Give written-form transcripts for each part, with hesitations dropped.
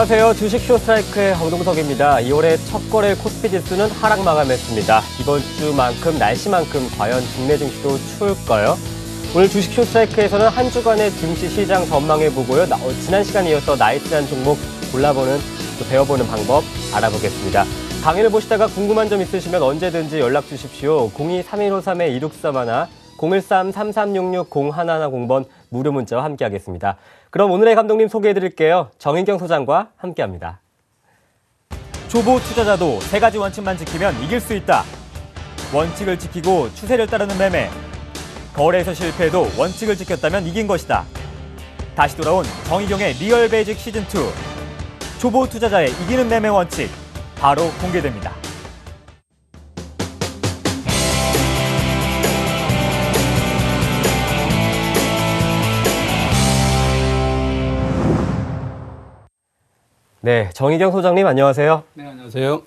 안녕하세요. 주식 쇼스트라이크의 황동석입니다. 2월의 첫 거래 코스피 지수는 하락 마감했습니다. 이번 주만큼 날씨만큼 과연 국내 증시도 추울까요? 오늘 주식 쇼스트라이크에서는 한 주간의 증시 시장 전망해보고요. 지난 시간에 이어서 나이스한 종목 골라보는, 또 배워보는 방법 알아보겠습니다. 강의를 보시다가 궁금한 점 있으시면 언제든지 연락 주십시오. 023153-2631, 013-3366-0110번 무료 문자와 함께하겠습니다. 그럼 오늘의 감독님 소개해드릴게요. 정인경 소장과 함께합니다. 초보 투자자도 세 가지 원칙만 지키면 이길 수 있다. 원칙을 지키고 추세를 따르는 매매. 거래에서 실패해도 원칙을 지켰다면 이긴 것이다. 다시 돌아온 정의경의 리얼 베이직 시즌2. 초보 투자자의 이기는 매매 원칙 바로 공개됩니다. 네, 정희경 소장님 안녕하세요. 네, 안녕하세요.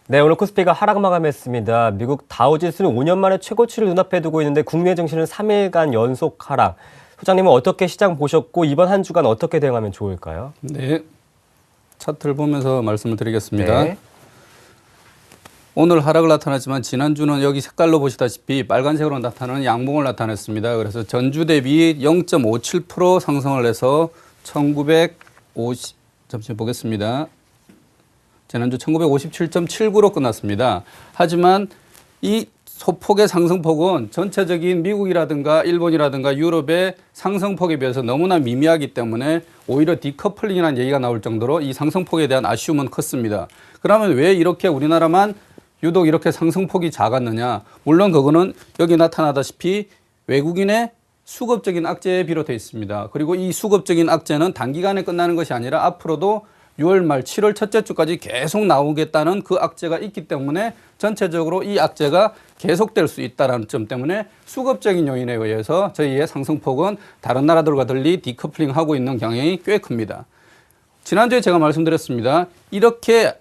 네, 오늘 코스피가 하락 마감했습니다. 미국 다우지수는 5년 만에 최고치를 눈앞에 두고 있는데 국내 증시는 3일간 연속 하락. 소장님은 어떻게 시장 보셨고 이번 한 주간 어떻게 대응하면 좋을까요? 네, 차트를 보면서 말씀을 드리겠습니다. 네. 오늘 하락을 나타났지만 지난주는 여기 색깔로 보시다시피 빨간색으로 나타나는 양봉을 나타냈습니다. 그래서 전주 대비 0.57% 상승을 해서 잠시만 보겠습니다. 지난주 1957.79로 끝났습니다. 하지만 이 소폭의 상승폭은 전체적인 미국이라든가 일본이라든가 유럽의 상승폭에 비해서 너무나 미미하기 때문에 오히려 디커플링이라는 얘기가 나올 정도로 이 상승폭에 대한 아쉬움은 컸습니다. 그러면 왜 이렇게 우리나라만 유독 이렇게 상승폭이 작았느냐? 물론 그거는 여기 나타나다시피 외국인의 수급적인 악재에 비롯되어 있습니다. 그리고 이 수급적인 악재는 단기간에 끝나는 것이 아니라 앞으로도 6월 말 7월 첫째 주까지 계속 나오겠다는 그 악재가 있기 때문에 전체적으로 이 악재가 계속될 수 있다는 점 때문에 수급적인 요인에 의해서 저희의 상승폭은 다른 나라들과 달리 디커플링하고 있는 경향이 꽤 큽니다. 지난주에 제가 말씀드렸습니다. 이렇게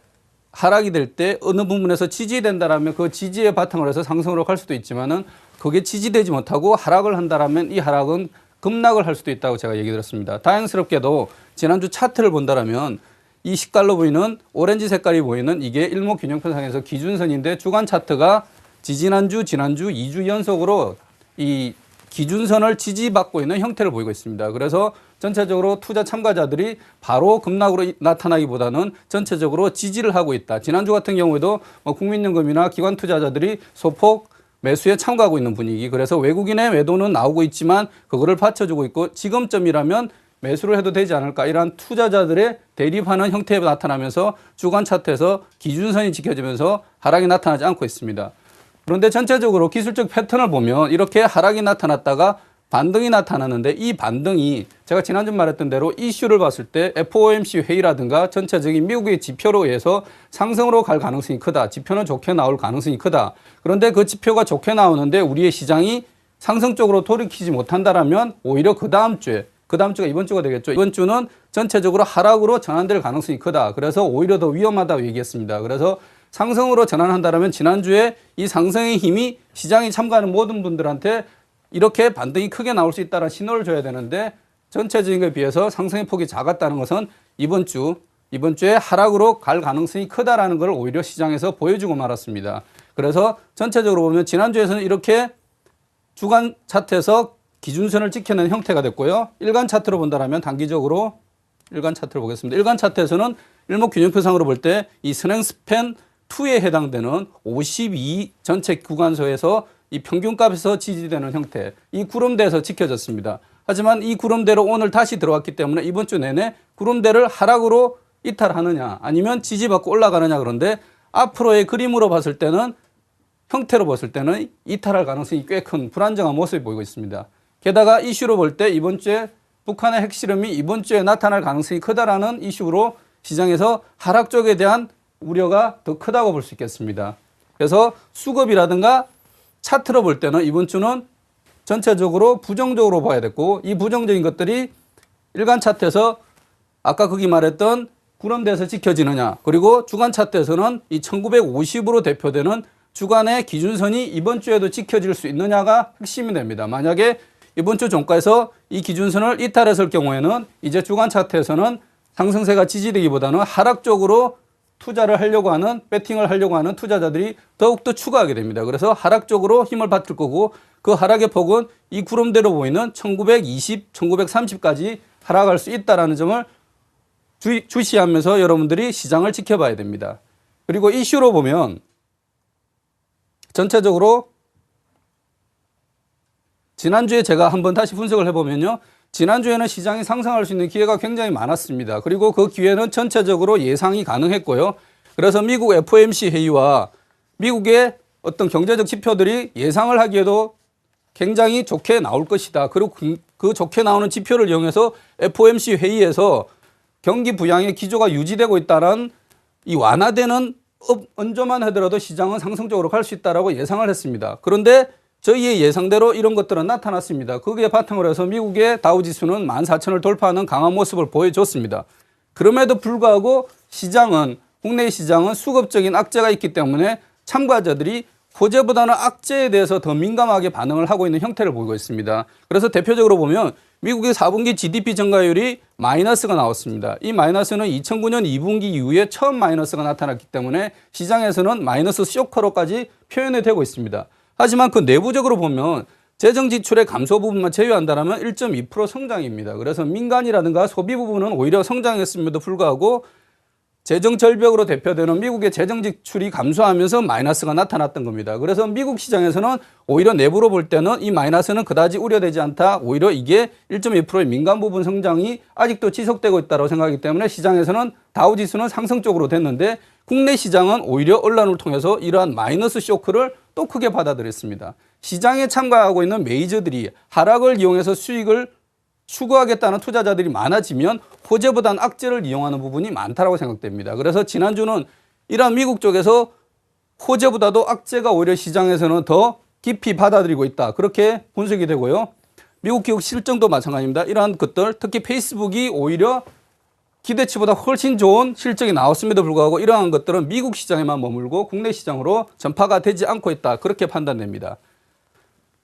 하락이 될 때 어느 부분에서 지지된다라면 그 지지에 바탕을 해서 상승으로 갈 수도 있지만은 그게 지지되지 못하고 하락을 한다라면 이 하락은 급락을 할 수도 있다고 제가 얘기 드렸습니다. 다행스럽게도 지난주 차트를 본다라면 이 색깔로 보이는 오렌지 색깔이 보이는 이게 일목균형편상에서 기준선인데 주간 차트가 지난주 2주 연속으로 이 기준선을 지지받고 있는 형태를 보이고 있습니다. 그래서 전체적으로 투자 참가자들이 바로 급락으로 나타나기보다는 전체적으로 지지를 하고 있다. 지난주 같은 경우에도 국민연금이나 기관 투자자들이 소폭 매수에 참가하고 있는 분위기. 그래서 외국인의 매도는 나오고 있지만 그거를 받쳐주고 있고 지금쯤이라면 매수를 해도 되지 않을까 이러한 투자자들의 대립하는 형태가 나타나면서 주간 차트에서 기준선이 지켜지면서 하락이 나타나지 않고 있습니다. 그런데 전체적으로 기술적 패턴을 보면 이렇게 하락이 나타났다가 반등이 나타나는데 이 반등이 제가 지난주 말했던 대로 이슈를 봤을 때 FOMC 회의라든가 전체적인 미국의 지표로 의해서 상승으로 갈 가능성이 크다. 지표는 좋게 나올 가능성이 크다. 그런데 그 지표가 좋게 나오는데 우리의 시장이 상승 쪽으로 돌이키지 못한다라면 오히려 그 다음 주가 이번 주가 되겠죠. 이번 주는 전체적으로 하락으로 전환될 가능성이 크다. 그래서 오히려 더 위험하다고 얘기했습니다. 그래서 상승으로 전환한다라면 지난주에 이 상승의 힘이 시장에 참가하는 모든 분들한테 이렇게 반등이 크게 나올 수 있다는 신호를 줘야 되는데 전체적인 것에 비해서 상승의 폭이 작았다는 것은 이번 주에 하락으로 갈 가능성이 크다라는 걸 오히려 시장에서 보여주고 말았습니다. 그래서 전체적으로 보면 지난주에서는 이렇게 주간 차트에서 기준선을 지켜낸 형태가 됐고요. 일간 차트로 본다면 단기적으로 일간 차트를 보겠습니다. 일간 차트에서는 일목균형표상으로 볼 때 이 스냉스팬 2에 해당되는 52 전체 구간소에서 이 평균값에서 지지되는 형태, 이 구름대에서 지켜졌습니다. 하지만 이 구름대로 오늘 다시 들어왔기 때문에 이번 주 내내 구름대를 하락으로 이탈하느냐 아니면 지지받고 올라가느냐 그런데 앞으로의 그림으로 봤을 때는 형태로 봤을 때는 이탈할 가능성이 꽤 큰 불안정한 모습이 보이고 있습니다. 게다가 이슈로 볼 때 이번 주에 북한의 핵실험이 이번 주에 나타날 가능성이 크다라는 이슈로 시장에서 하락 쪽에 대한 우려가 더 크다고 볼 수 있겠습니다. 그래서 수급이라든가 차트로 볼 때는 이번 주는 전체적으로 부정적으로 봐야 됐고 이 부정적인 것들이 일간 차트에서 아까 거기 말했던 구름대에서 지켜지느냐 그리고 주간 차트에서는 이 1950으로 대표되는 주간의 기준선이 이번 주에도 지켜질 수 있느냐가 핵심이 됩니다. 만약에 이번 주 종가에서 이 기준선을 이탈했을 경우에는 이제 주간 차트에서는 상승세가 지지되기보다는 하락 쪽으로 투자를 하려고 하는, 배팅을 하려고 하는 투자자들이 더욱더 추가하게 됩니다. 그래서 하락 쪽으로 힘을 받을 거고 그 하락의 폭은 이 구름대로 보이는 1920, 1930까지 하락할 수 있다는 점을 주시하면서 여러분들이 시장을 지켜봐야 됩니다. 그리고 이슈로 보면 전체적으로 지난주에 제가 한번 다시 분석을 해보면요. 지난주에는 시장이 상승할 수 있는 기회가 굉장히 많았습니다. 그리고 그 기회는 전체적으로 예상이 가능했고요. 그래서 미국 FOMC 회의와 미국의 어떤 경제적 지표들이 예상을 하기에도 굉장히 좋게 나올 것이다. 그리고 그 좋게 나오는 지표를 이용해서 FOMC 회의에서 경기 부양의 기조가 유지되고 있다는 이 완화되는 언저만 하더라도 시장은 상승적으로 갈 수 있다라고 예상을 했습니다. 그런데 저희의 예상대로 이런 것들은 나타났습니다. 거기에 바탕으로 해서 미국의 다우지수는 14,000을 돌파하는 강한 모습을 보여줬습니다. 그럼에도 불구하고 시장은, 국내 시장은 수급적인 악재가 있기 때문에 참가자들이 호재보다는 악재에 대해서 더 민감하게 반응을 하고 있는 형태를 보이고 있습니다. 그래서 대표적으로 보면 미국의 4분기 GDP 증가율이 마이너스가 나왔습니다. 이 마이너스는 2009년 2분기 이후에 처음 마이너스가 나타났기 때문에 시장에서는 마이너스 쇼커로까지 표현이 되고 있습니다. 하지만 그 내부적으로 보면 재정 지출의 감소 부분만 제외한다면 1.2% 성장입니다. 그래서 민간이라든가 소비 부분은 오히려 성장했음에도 불구하고 재정 절벽으로 대표되는 미국의 재정 지출이 감소하면서 마이너스가 나타났던 겁니다. 그래서 미국 시장에서는 오히려 내부로 볼 때는 이 마이너스는 그다지 우려되지 않다. 오히려 이게 1.2%의 민간 부분 성장이 아직도 지속되고 있다고 생각하기 때문에 시장에서는 다우지수는 상승 쪽으로 됐는데 국내 시장은 오히려 언론을 통해서 이러한 마이너스 쇼크를 또 크게 받아들였습니다. 시장에 참가하고 있는 메이저들이 하락을 이용해서 수익을 추구하겠다는 투자자들이 많아지면 호재보다는 악재를 이용하는 부분이 많다고 생각됩니다. 그래서 지난주는 이러한 미국 쪽에서 호재보다도 악재가 오히려 시장에서는 더 깊이 받아들이고 있다. 그렇게 분석이 되고요. 미국 기업 실정도 마찬가지입니다. 이러한 것들, 특히 페이스북이 오히려 기대치보다 훨씬 좋은 실적이 나왔음에도 불구하고 이러한 것들은 미국 시장에만 머물고 국내 시장으로 전파가 되지 않고 있다. 그렇게 판단됩니다.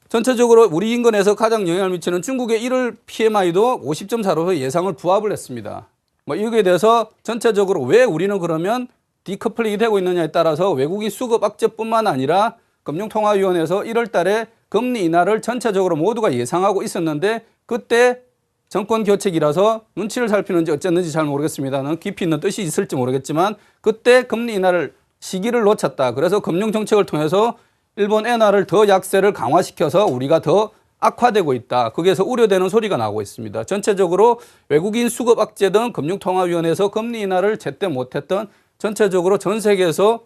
전체적으로 우리 인근에서 가장 영향을 미치는 중국의 1월 PMI도 50.4로 예상을 부합을 했습니다. 여기에 대해서 전체적으로 왜 우리는 그러면 디커플링이 되고 있느냐에 따라서 외국인 수급 악재뿐만 아니라 금융통화위원회에서 1월 달에 금리 인하를 전체적으로 모두가 예상하고 있었는데 그때 정권 교체기라서 눈치를 살피는지 어쨌는지 잘 모르겠습니다는 깊이 있는 뜻이 있을지 모르겠지만 그때 금리 인하를 시기를 놓쳤다. 그래서 금융정책을 통해서 일본 엔화를 더 약세를 강화시켜서 우리가 더 악화되고 있다. 거기에서 우려되는 소리가 나오고 있습니다. 전체적으로 외국인 수급 악재 등 금융통화위원회에서 금리 인하를 제때 못했던 전체적으로 전 세계에서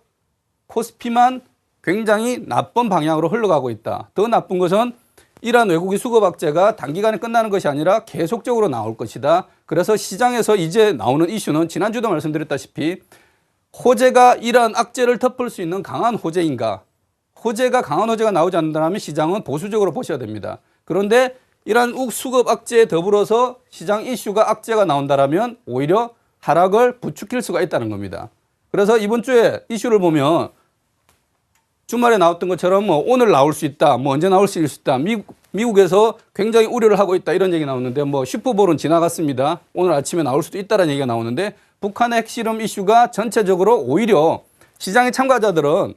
코스피만 굉장히 나쁜 방향으로 흘러가고 있다. 더 나쁜 것은 이러한 외국인 수급 악재가 단기간에 끝나는 것이 아니라 계속적으로 나올 것이다. 그래서 시장에서 이제 나오는 이슈는 지난주도 말씀드렸다시피 호재가 이러한 악재를 덮을 수 있는 강한 호재인가? 강한 호재가 나오지 않는다면 시장은 보수적으로 보셔야 됩니다. 그런데 이러한 수급 악재에 더불어서 시장 이슈가 악재가 나온다면 오히려 하락을 부추길 수가 있다는 겁니다. 그래서 이번 주에 이슈를 보면 주말에 나왔던 것처럼 오늘 나올 수 있다, 언제 나올 수 있다, 미국에서 굉장히 우려를 하고 있다 이런 얘기 나오는데 슈퍼볼은 지나갔습니다. 오늘 아침에 나올 수도 있다는 얘기가 나오는데 북한의 핵실험 이슈가 전체적으로 오히려 시장의 참가자들은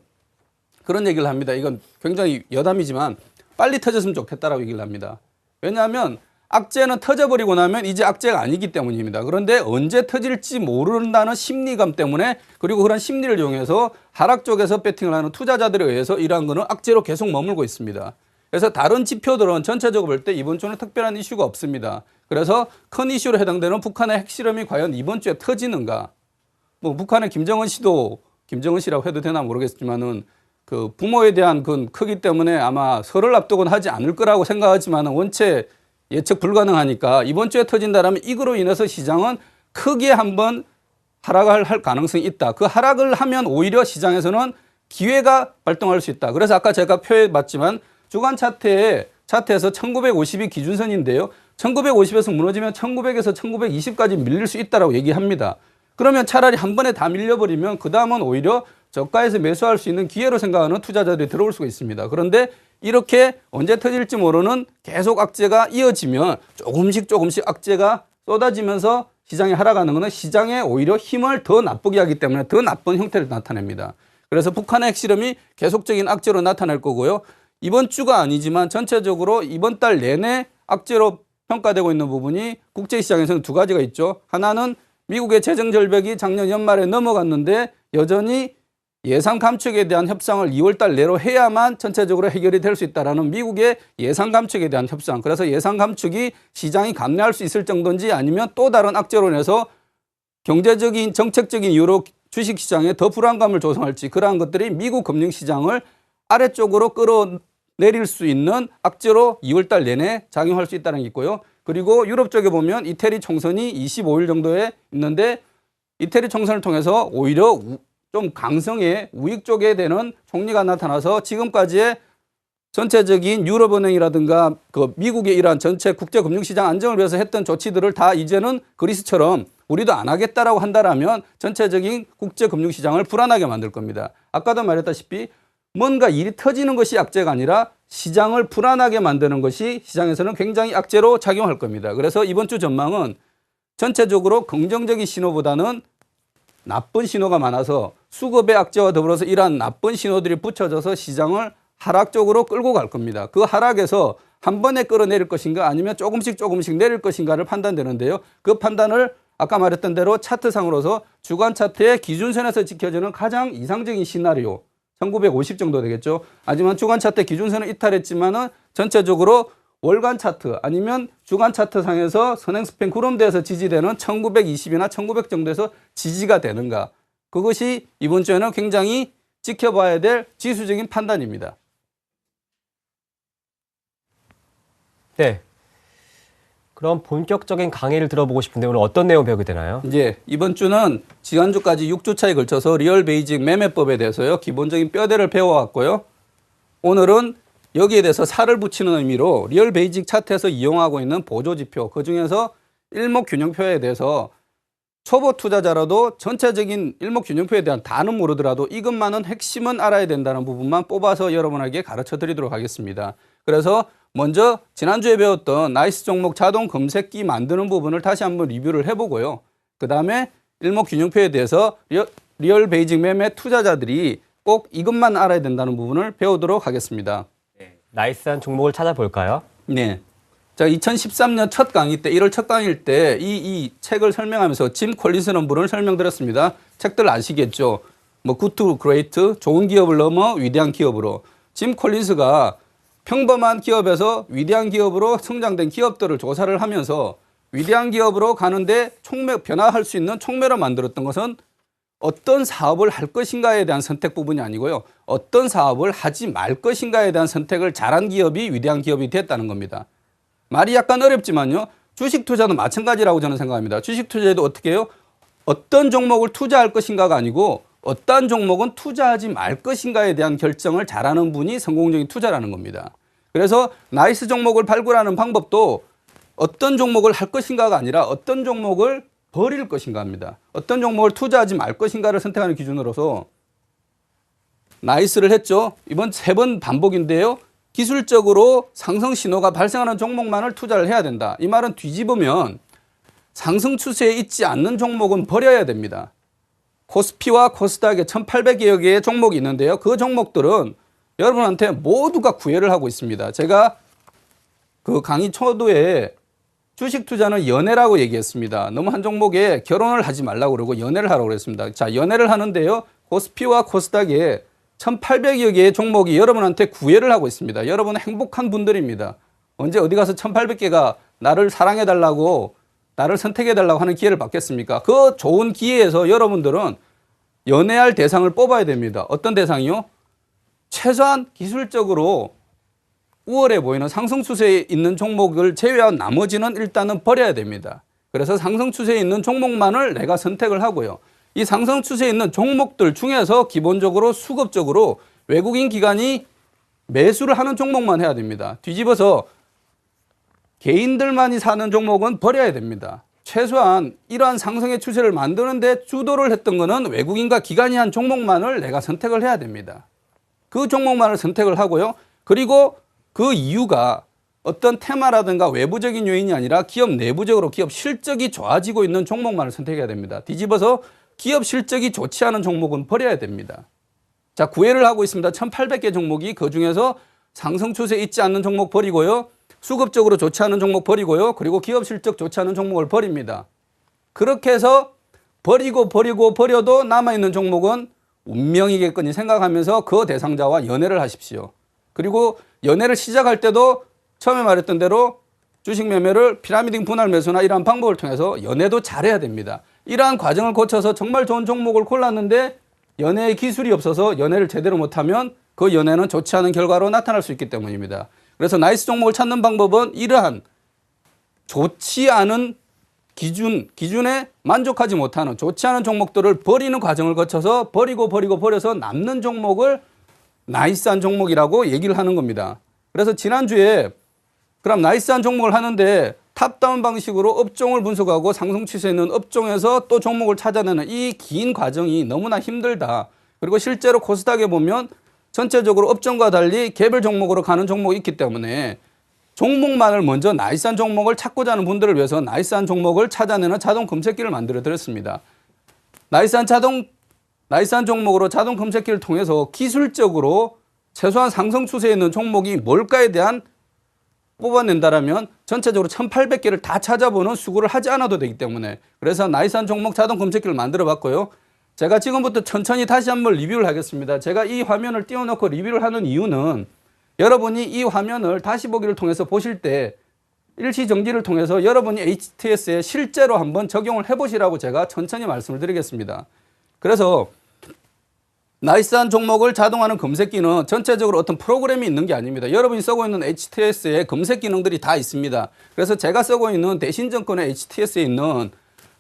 그런 얘기를 합니다. 이건 굉장히 여담이지만 빨리 터졌으면 좋겠다라고 얘기를 합니다. 왜냐하면 악재는 터져버리고 나면 이제 악재가 아니기 때문입니다. 그런데 언제 터질지 모른다는 심리감 때문에 그리고 그런 심리를 이용해서 하락 쪽에서 배팅을 하는 투자자들에 의해서 이러한 거는 악재로 계속 머물고 있습니다. 그래서 다른 지표들은 전체적으로 볼 때 이번 주는 특별한 이슈가 없습니다. 그래서 큰 이슈로 해당되는 북한의 핵실험이 과연 이번 주에 터지는가? 북한의 김정은 씨라고 해도 되나 모르겠지만은 그 부모에 대한 그 크기 때문에 아마 설을 앞두고는 하지 않을 거라고 생각하지만 원체 예측 불가능하니까 이번 주에 터진다면 이거로 인해서 시장은 크게 한번 하락을 할 가능성이 있다. 그 하락을 하면 오히려 시장에서는 기회가 발동할 수 있다. 그래서 아까 제가 표해봤지만 주간 차트에서 1950이 기준선인데요. 1950에서 무너지면 1900에서 1920까지 밀릴 수 있다고 얘기합니다. 그러면 차라리 한 번에 다 밀려버리면 그 다음은 오히려 저가에서 매수할 수 있는 기회로 생각하는 투자자들이 들어올 수가 있습니다. 그런데 이렇게 언제 터질지 모르는 계속 악재가 이어지면 조금씩 악재가 쏟아지면서 시장이 하락하는 것은 시장에 오히려 힘을 더 나쁘게 하기 때문에 더 나쁜 형태를 나타냅니다. 그래서 북한의 핵실험이 계속적인 악재로 나타날 거고요. 이번 주가 아니지만 전체적으로 이번 달 내내 악재로 평가되고 있는 부분이 국제시장에서는 두 가지가 있죠. 하나는 미국의 재정 절벽이 작년 연말에 넘어갔는데 여전히 예상 감축에 대한 협상을 2월 달 내로 해야만 전체적으로 해결이 될 수 있다라는 미국의 예상 감축에 대한 협상. 그래서 예상 감축이 시장이 감내할 수 있을 정도인지 아니면 또 다른 악재로 인해서 경제적인 정책적인 이유로 주식시장에 더 불안감을 조성할지 그러한 것들이 미국 금융시장을 아래쪽으로 끌어내릴 수 있는 악재로 2월 달 내내 작용할 수 있다는 게 있고요. 그리고 유럽 쪽에 보면 이태리 총선이 25일 정도에 있는데 이태리 총선을 통해서 오히려 좀 강성의 우익 쪽에 되는 총리가 나타나서 지금까지의 전체적인 유럽은행이라든가 그 미국의 이러한 전체 국제금융시장 안정을 위해서 했던 조치들을 다 이제는 그리스처럼 우리도 안 하겠다라고 한다라면 전체적인 국제금융시장을 불안하게 만들 겁니다. 아까도 말했다시피 뭔가 일이 터지는 것이 악재가 아니라 시장을 불안하게 만드는 것이 시장에서는 굉장히 악재로 작용할 겁니다. 그래서 이번 주 전망은 전체적으로 긍정적인 신호보다는 나쁜 신호가 많아서 수급의 악재와 더불어서 이러한 나쁜 신호들이 붙여져서 시장을 하락 쪽으로 끌고 갈 겁니다. 그 하락에서 한 번에 끌어내릴 것인가 아니면 조금씩 내릴 것인가를 판단되는데요. 그 판단을 아까 말했던 대로 차트상으로서 주간 차트의 기준선에서 지켜지는 가장 이상적인 시나리오 1950 정도 되겠죠. 하지만 주간 차트 기준선은 이탈했지만은 전체적으로 월간 차트 아니면 주간 차트 상에서 선행 스팬 구름대에서 지지되는 1920이나 1900 정도에서 지지가 되는가. 그것이 이번 주에는 굉장히 지켜봐야 될 지수적인 판단입니다. 네. 그럼 본격적인 강의를 들어보고 싶은데 오늘 어떤 내용 배우게 되나요? 이제 이번 주는 지난주까지 6주차에 걸쳐서 리얼 베이직 매매법에 대해서요. 기본적인 뼈대를 배워왔고요. 오늘은 여기에 대해서 살을 붙이는 의미로 리얼 베이직 차트에서 이용하고 있는 보조지표, 그중에서 일목균형표에 대해서 초보 투자자라도 전체적인 일목균형표에 대한 다는 모르더라도 이것만은 핵심은 알아야 된다는 부분만 뽑아서 여러분에게 가르쳐 드리도록 하겠습니다. 그래서 먼저 지난주에 배웠던 나이스 종목 자동 검색기 만드는 부분을 다시 한번 리뷰를 해보고요. 그 다음에 일목균형표에 대해서 리얼 베이직 매매 투자자들이 꼭 이것만 알아야 된다는 부분을 배우도록 하겠습니다. 나이스한 종목을 찾아볼까요? 네. 자, 2013년 첫 강의 때, 1월 첫 강의일 때 이 책을 설명하면서 짐 콜린스라는 분을 설명드렸습니다. 책들 아시겠죠? 뭐 Good to Great, 좋은 기업을 넘어 위대한 기업으로. 짐 콜린스가 평범한 기업에서 위대한 기업으로 성장된 기업들을 조사를 하면서 위대한 기업으로 가는데 변화할 수 있는 촉매로 만들었던 것은 어떤 사업을 할 것인가에 대한 선택 부분이 아니고요. 어떤 사업을 하지 말 것인가에 대한 선택을 잘한 기업이 위대한 기업이 됐다는 겁니다. 말이 약간 어렵지만요. 주식 투자도 마찬가지라고 저는 생각합니다. 주식 투자에도 어떻게 해요? 어떤 종목을 투자할 것인가가 아니고 어떤 종목은 투자하지 말 것인가에 대한 결정을 잘하는 분이 성공적인 투자라는 겁니다. 그래서 나이스 종목을 발굴하는 방법도 어떤 종목을 할 것인가가 아니라 어떤 종목을 버릴 것인가 합니다. 어떤 종목을 투자하지 말 것인가를 선택하는 기준으로서 나이스를 했죠. 이번 3번 반복인데요. 기술적으로 상승 신호가 발생하는 종목만을 투자를 해야 된다. 이 말은 뒤집으면 상승 추세에 있지 않는 종목은 버려야 됩니다. 코스피와 코스닥에 1,800여 개의 종목이 있는데요. 그 종목들은 여러분한테 모두가 구애를 하고 있습니다. 제가 그 강의 초도에 주식 투자는 연애라고 얘기했습니다. 너무 한 종목에 결혼을 하지 말라고 그러고 연애를 하라고 그랬습니다. 자, 연애를 하는데요. 코스피와 코스닥에 1,800여 개의 종목이 여러분한테 구애를 하고 있습니다. 여러분은 행복한 분들입니다. 언제 어디 가서 1,800개가 나를 사랑해달라고 나를 선택해달라고 하는 기회를 받겠습니까? 그 좋은 기회에서 여러분들은 연애할 대상을 뽑아야 됩니다. 어떤 대상이요? 최소한 기술적으로 우월해 보이는 상승 추세에 있는 종목을 제외한 나머지는 일단은 버려야 됩니다. 그래서 상승 추세에 있는 종목만을 내가 선택을 하고요. 이 상승 추세에 있는 종목들 중에서 기본적으로 수급적으로 외국인 기관이 매수를 하는 종목만 해야 됩니다. 뒤집어서 개인들만이 사는 종목은 버려야 됩니다. 최소한 이러한 상승의 추세를 만드는데 주도를 했던 것은 외국인과 기관이 한 종목만을 내가 선택을 해야 됩니다. 그 종목만을 선택을 하고요. 그리고 그 이유가 어떤 테마라든가 외부적인 요인이 아니라 기업 내부적으로 기업 실적이 좋아지고 있는 종목만을 선택해야 됩니다. 뒤집어서 기업 실적이 좋지 않은 종목은 버려야 됩니다. 자, 구애를 하고 있습니다. 1,800개 종목이 그중에서 상승 추세 있지 않는 종목 버리고요. 수급적으로 좋지 않은 종목 버리고요. 그리고 기업 실적 좋지 않은 종목을 버립니다. 그렇게 해서 버려도 남아있는 종목은 운명이겠거니 생각하면서 그 대상자와 연애를 하십시오. 그리고 연애를 시작할 때도 처음에 말했던 대로 주식 매매를 피라미드 분할 매수나 이러한 방법을 통해서 연애도 잘해야 됩니다. 이러한 과정을 거쳐서 정말 좋은 종목을 골랐는데 연애의 기술이 없어서 연애를 제대로 못하면 그 연애는 좋지 않은 결과로 나타날 수 있기 때문입니다. 그래서 나이스 종목을 찾는 방법은 이러한 좋지 않은 기준에 만족하지 못하는 좋지 않은 종목들을 버리는 과정을 거쳐서 버려서 남는 종목을 나이스한 종목이라고 얘기를 하는 겁니다. 그래서 지난주에 그럼 나이스한 종목을 하는데 탑다운 방식으로 업종을 분석하고 상승 추세 있는 업종에서 또 종목을 찾아내는 이 긴 과정이 너무나 힘들다. 그리고 실제로 코스닥에 보면 전체적으로 업종과 달리 개별 종목으로 가는 종목이 있기 때문에 종목만을 먼저 나이스한 종목을 찾고자 하는 분들을 위해서 나이스한 종목을 찾아내는 자동 검색기를 만들어 드렸습니다. 나이스한 종목으로 자동 검색기를 통해서 기술적으로 최소한 상승 추세에 있는 종목이 뭘까에 대한 뽑아낸다라면 전체적으로 1,800개를 다 찾아보는 수고를 하지 않아도 되기 때문에 그래서 나이스한 종목 자동 검색기를 만들어 봤고요. 제가 지금부터 천천히 다시 한번 리뷰를 하겠습니다. 제가 이 화면을 띄워놓고 리뷰를 하는 이유는 여러분이 이 화면을 다시 보기를 통해서 보실 때 일시정지를 통해서 여러분이 HTS에 실제로 한번 적용을 해보시라고 제가 천천히 말씀을 드리겠습니다. 그래서 나이스한 종목을 자동화하는 검색기는 전체적으로 어떤 프로그램이 있는 게 아닙니다. 여러분이 쓰고 있는 HTS에 검색 기능들이 다 있습니다. 그래서 제가 쓰고 있는 대신증권의 HTS에 있는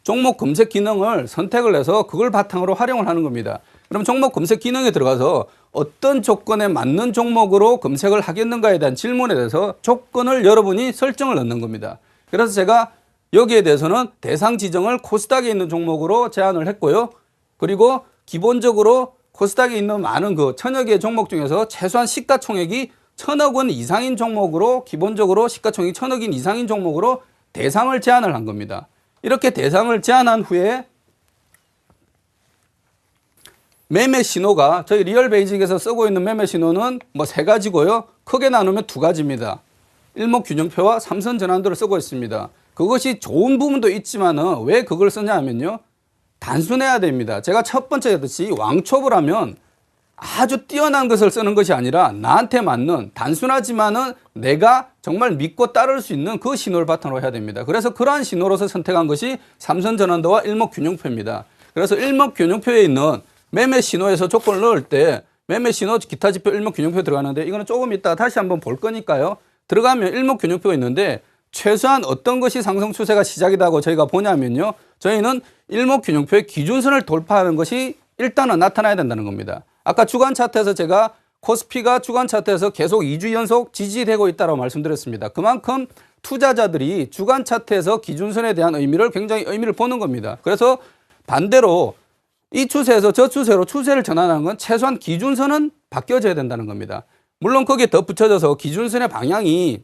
종목 검색 기능을 선택을 해서 그걸 바탕으로 활용을 하는 겁니다. 그럼 종목 검색 기능에 들어가서 어떤 조건에 맞는 종목으로 검색을 하겠는가에 대한 질문에 대해서 조건을 여러분이 설정을 넣는 겁니다. 그래서 제가 여기에 대해서는 대상 지정을 코스닥에 있는 종목으로 제안을 했고요. 그리고 기본적으로 코스닥에 있는 많은 그 1,000여 개의 종목 중에서 최소한 시가총액이 1,000억 원 이상인 종목으로 기본적으로 시가총액이 1,000억 원 이상인 종목으로 대상을 제안을 한 겁니다. 이렇게 대상을 제안한 후에 매매 신호가 저희 리얼베이직에서 쓰고 있는 매매 신호는 뭐 3가지고요. 크게 나누면 2가지입니다. 일목균형표와 삼선 전환도를 쓰고 있습니다. 그것이 좋은 부분도 있지만은 왜 그걸 쓰냐 하면요. 단순해야 됩니다. 제가 첫 번째 했듯이 왕초보를 하면 아주 뛰어난 것을 쓰는 것이 아니라 나한테 맞는 단순하지만은 내가 정말 믿고 따를 수 있는 그 신호를 바탕으로 해야 됩니다. 그래서 그러한 신호로서 선택한 것이 삼선 전환도와 일목균형표입니다. 그래서 일목균형표에 있는 매매 신호에서 조건을 넣을 때 매매 신호 기타 지표 일목균형표 들어가는데 이거는 조금 이따 다시 한번 볼 거니까요. 들어가면 일목균형표가 있는데 최소한 어떤 것이 상승 추세가 시작이라고 저희가 보냐면요. 저희는 일목균형표의 기준선을 돌파하는 것이 일단은 나타나야 된다는 겁니다. 아까 주간 차트에서 제가 코스피가 주간 차트에서 계속 2주 연속 지지되고 있다고 말씀드렸습니다. 그만큼 투자자들이 주간 차트에서 기준선에 대한 굉장히 의미를 보는 겁니다. 그래서 반대로 이 추세에서 저 추세로 추세를 전환하는 건 최소한 기준선은 바뀌어져야 된다는 겁니다. 물론 거기에 덧붙여져서 기준선의 방향이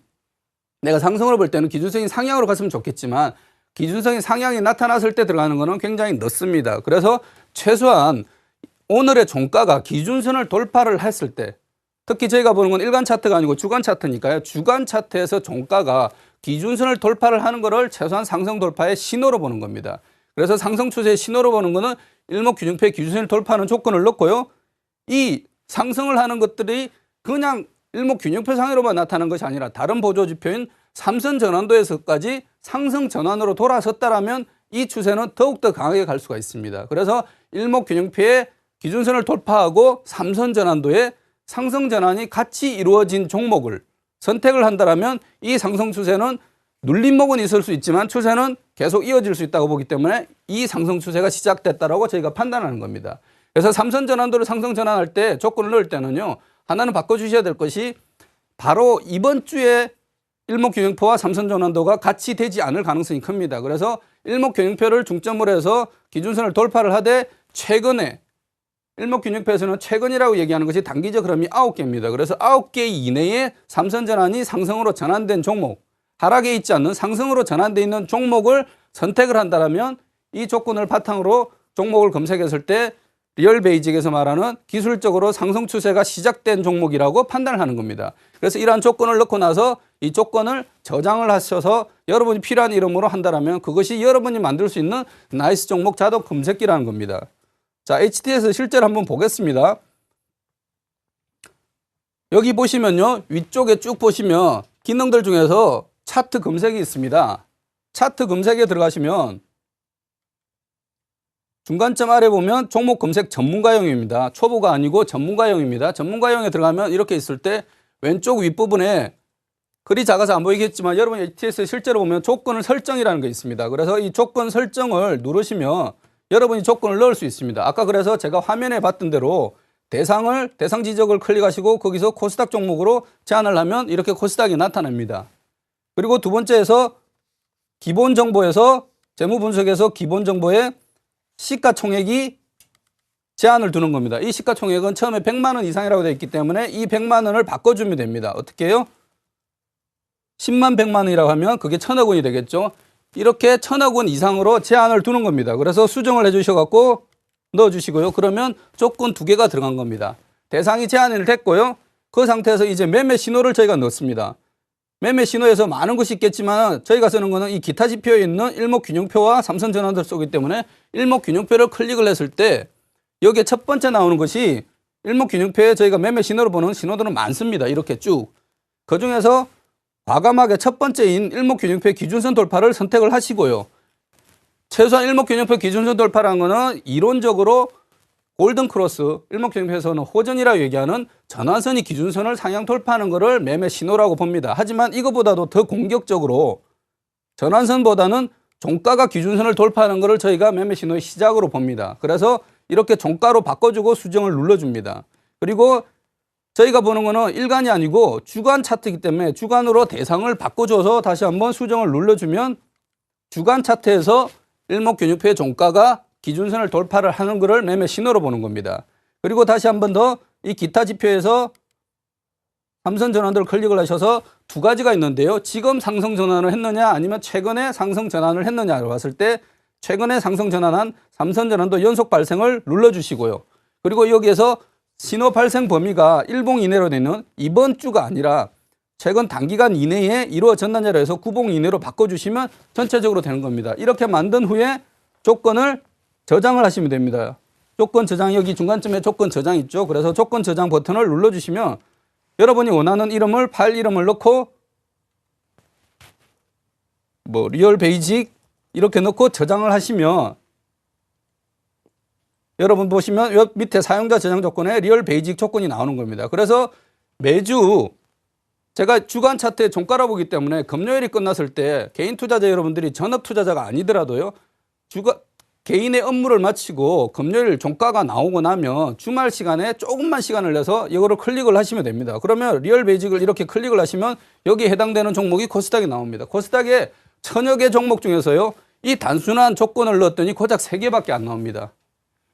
내가 상승을 볼 때는 기준선이 상향으로 갔으면 좋겠지만 기준선이 상향이 나타났을 때 들어가는 거는 굉장히 늦습니다. 그래서 최소한 오늘의 종가가 기준선을 돌파를 했을 때 특히 저희가 보는 건 일간 차트가 아니고 주간 차트니까요. 주간 차트에서 종가가 기준선을 돌파를 하는 거를 최소한 상승 돌파의 신호로 보는 겁니다. 그래서 상승 추세의 신호로 보는 거는 일목균형표의 기준선을 돌파하는 조건을 넣고요. 이 상승을 하는 것들이 그냥 일목균형표 상으로만 나타나는 것이 아니라 다른 보조지표인 삼선 전환도에서까지 상승 전환으로 돌아섰다라면 이 추세는 더욱더 강하게 갈 수가 있습니다. 그래서 일목균형표의 기준선을 돌파하고 삼선 전환도의 상승 전환이 같이 이루어진 종목을 선택을 한다면 이 상승 추세는 눌림목은 있을 수 있지만 추세는 계속 이어질 수 있다고 보기 때문에 이 상승 추세가 시작됐다라고 저희가 판단하는 겁니다. 그래서 삼선 전환도를 상승 전환할 때 조건을 넣을 때는요. 하나는 바꿔주셔야 될 것이 바로 이번 주에 일목균형표와 삼선 전환도가 같이 되지 않을 가능성이 큽니다. 그래서 일목균형표를 중점으로 해서 기준선을 돌파를 하되 최근에 일목균형표에서는 최근이라고 얘기하는 것이 단기적 흐름이 9개입니다. 그래서 9개 이내에 삼선 전환이 상승으로 전환된 종목, 하락에 있지 않는 상승으로 전환되어 있는 종목을 선택을 한다면 이 조건을 바탕으로 종목을 검색했을 때 리얼 베이직에서 말하는 기술적으로 상승 추세가 시작된 종목이라고 판단을 하는 겁니다. 그래서 이러한 조건을 넣고 나서 이 조건을 저장을 하셔서 여러분이 필요한 이름으로 한다면 그것이 여러분이 만들 수 있는 나이스 종목 자동 검색기라는 겁니다. 자, HTS 실제로 한번 보겠습니다. 여기 보시면요. 위쪽에 쭉 보시면 기능들 중에서 차트 검색이 있습니다. 차트 검색에 들어가시면 중간점 아래 보면 종목 검색 전문가용입니다. 초보가 아니고 전문가용입니다. 전문가용에 들어가면 이렇게 있을 때 왼쪽 윗부분에 글이 작아서 안 보이겠지만 여러분 HTS에 실제로 보면 조건을 설정이라는 게 있습니다. 그래서 이 조건 설정을 누르시면 여러분이 조건을 넣을 수 있습니다. 아까 그래서 제가 화면에 봤던 대로 대상 지적을 클릭하시고 거기서 코스닥 종목으로 제한을 하면 이렇게 코스닥이 나타납니다. 그리고 두 번째에서 기본 정보에서 재무 분석에서 기본 정보에 시가총액이 제한을 두는 겁니다. 이 시가총액은 처음에 100만 원 이상이라고 되어 있기 때문에 이 100만 원을 바꿔주면 됩니다. 어떻게 해요? 10만 100만 원이라고 하면 그게 1000억 원이 되겠죠. 이렇게 1000억 원 이상으로 제한을 두는 겁니다. 그래서 수정을 해주셔갖고 넣어주시고요. 그러면 조건 2개가 들어간 겁니다. 대상이 제한을 됐고요. 그 상태에서 이제 매매 신호를 저희가 넣습니다. 매매 신호에서 많은 것이 있겠지만 저희가 쓰는 거는 이 기타 지표에 있는 일목균형표와 삼선 전환들 쏘기 때문에 일목균형표를 클릭을 했을 때 여기에 첫 번째 나오는 것이 일목균형표에 저희가 매매 신호를 보는 신호들은 많습니다. 이렇게 쭉. 그중에서 과감하게 첫 번째인 일목균형표 기준선 돌파를 선택을 하시고요. 최소한 일목균형표 기준선 돌파라는 것은 이론적으로 골든크로스, 일목균형표에서는 호전이라고 얘기하는 전환선이 기준선을 상향 돌파하는 것을 매매 신호라고 봅니다. 하지만 이거보다도 더 공격적으로 전환선보다는 종가가 기준선을 돌파하는 것을 저희가 매매 신호의 시작으로 봅니다. 그래서 이렇게 종가로 바꿔주고 수정을 눌러줍니다. 그리고 저희가 보는 거는 일간이 아니고 주간 차트이기 때문에 주간으로 대상을 바꿔줘서 다시 한번 수정을 눌러주면 주간 차트에서 일목균형표의 종가가 기준선을 돌파를 하는 것을 매매 신호로 보는 겁니다. 그리고 다시 한번 더 이 기타 지표에서 삼선 전환들을 클릭을 하셔서 2가지가 있는데요. 지금 상승 전환을 했느냐 아니면 최근에 상승 전환을 했느냐를 봤을 때 최근에 상승 전환한 삼선 전환도 연속 발생을 눌러주시고요. 그리고 여기에서 신호 발생 범위가 일봉 이내로 되는 이번 주가 아니라 최근 단기간 이내에 이루어졌느냐로 해서 구봉 이내로 바꿔주시면 전체적으로 되는 겁니다. 이렇게 만든 후에 조건을 저장을 하시면 됩니다. 조건 저장, 여기 중간쯤에 조건 저장 있죠. 그래서 조건 저장 버튼을 눌러주시면 여러분이 원하는 이름을, 파일 이름을 넣고 리얼 베이직 이렇게 넣고 저장을 하시면 여러분 보시면 요 밑에 사용자 저장 조건에 리얼 베이직 조건이 나오는 겁니다. 그래서 매주 제가 주간 차트에 종가라 보기 때문에 금요일이 끝났을 때 개인 투자자 여러분들이 전업 투자자가 아니더라도요. 개인의 업무를 마치고 금요일 종가가 나오고 나면 주말 시간에 조금만 시간을 내서 이거를 클릭을 하시면 됩니다. 그러면 리얼 베이직을 이렇게 클릭을 하시면 여기에 해당되는 종목이 코스닥이 나옵니다. 코스닥에 1000여 개 종목 중에서요. 이 단순한 조건을 넣었더니 고작 3개밖에 안 나옵니다.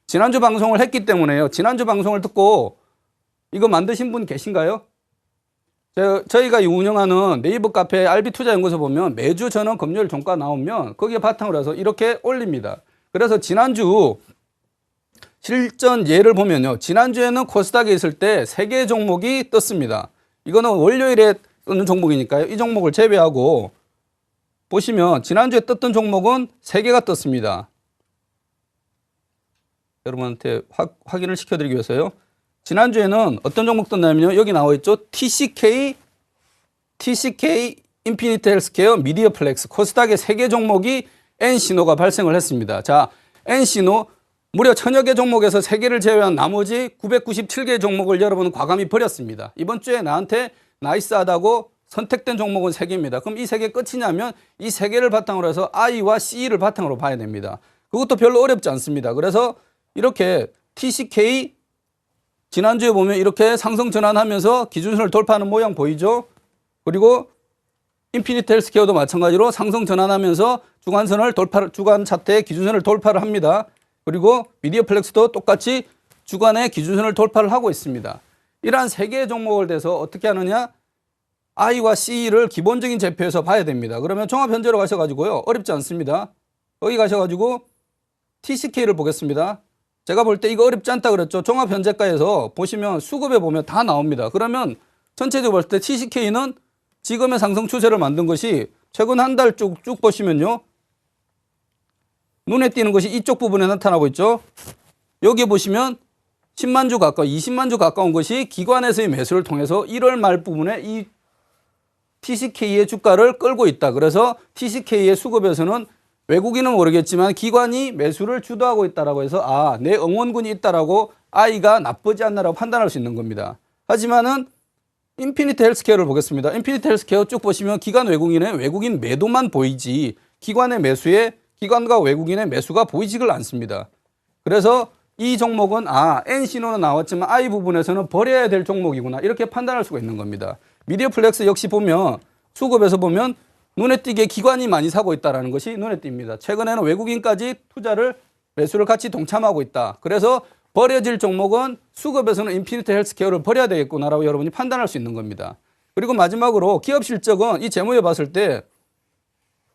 지난주 방송을 했기 때문에요. 지난주 방송을 듣고 이거 만드신 분 계신가요? 저희가 운영하는 네이버 카페 RB투자연구소 보면 매주 저는 금요일 종가 나오면 거기에 바탕으로 해서 이렇게 올립니다. 그래서 지난주 실전 예를 보면요. 지난주에는 코스닥에 있을 때 3개 종목이 떴습니다. 이거는 월요일에 뜨는 종목이니까요. 이 종목을 제외하고 보시면 지난주에 떴던 종목은 3개가 떴습니다. 여러분한테 확인을 시켜드리기 위해서요. 지난주에는 어떤 종목 떴냐면요. 여기 나와 있죠. TCK 인피니트 헬스케어, 미디어 플렉스, 코스닥의 3개 종목이 N신호가 발생을 했습니다. 자, N신호 무려 1000여 개 종목에서 3개를 제외한 나머지 997개 종목을 여러분은 과감히 버렸습니다. 이번 주에 나한테 나이스하다고 선택된 종목은 3개입니다. 그럼 이 3개 끝이냐면 이 3개를 바탕으로 해서 I와 C를 바탕으로 봐야 됩니다. 그것도 별로 어렵지 않습니다. 그래서 이렇게 TCK 지난주에 보면 이렇게 상승 전환하면서 기준선을 돌파하는 모양 보이죠? 그리고 인피니트 헬스케어도 마찬가지로 상승 전환하면서 주간 차트의 기준선을 돌파를 합니다. 그리고 미디어 플렉스도 똑같이 주간의 기준선을 돌파를 하고 있습니다. 이러한 세 개의 종목을 대서 어떻게 하느냐? I와 C를 기본적인 지표에서 봐야 됩니다. 그러면 종합현재로 가셔가지고요. 어렵지 않습니다. 여기 가셔가지고 TCK를 보겠습니다. 제가 볼 때 이거 어렵지 않다 그랬죠. 종합현재가에서 보시면 수급에 보면 다 나옵니다. 그러면 전체적으로 볼 때 TCK는 지금의 상승 추세를 만든 것이 최근 한 달 쭉 보시면요. 눈에 띄는 것이 이쪽 부분에 나타나고 있죠. 여기 보시면 10만 주 가까운 20만 주 가까운 것이 기관에서의 매수를 통해서 1월 말 부분에 이 TCK의 주가를 끌고 있다. 그래서 TCK의 수급에서는 외국인은 모르겠지만 기관이 매수를 주도하고 있다라고 해서 내 응원군이 있다라고 I가 나쁘지 않나라고 판단할 수 있는 겁니다. 하지만은 인피니트 헬스케어를 보겠습니다. 인피니트 헬스케어 쭉 보시면 기관 외국인의 외국인 매도만 보이지 기관의 매수에 기관과 외국인의 매수가 보이지를 않습니다. 그래서 이 종목은 N 신호는 나왔지만 I 부분에서는 버려야 될 종목이구나 이렇게 판단할 수가 있는 겁니다. 미디어플렉스 역시 보면 수급에서 보면 눈에 띄게 기관이 많이 사고 있다는 것이 눈에 띕니다. 최근에는 외국인까지 투자를 매수를 같이 동참하고 있다. 그래서 버려질 종목은 수급에서는 인피니트 헬스케어를 버려야 되겠구나라고 여러분이 판단할 수 있는 겁니다. 그리고 마지막으로 기업 실적은 이 재무에 봤을 때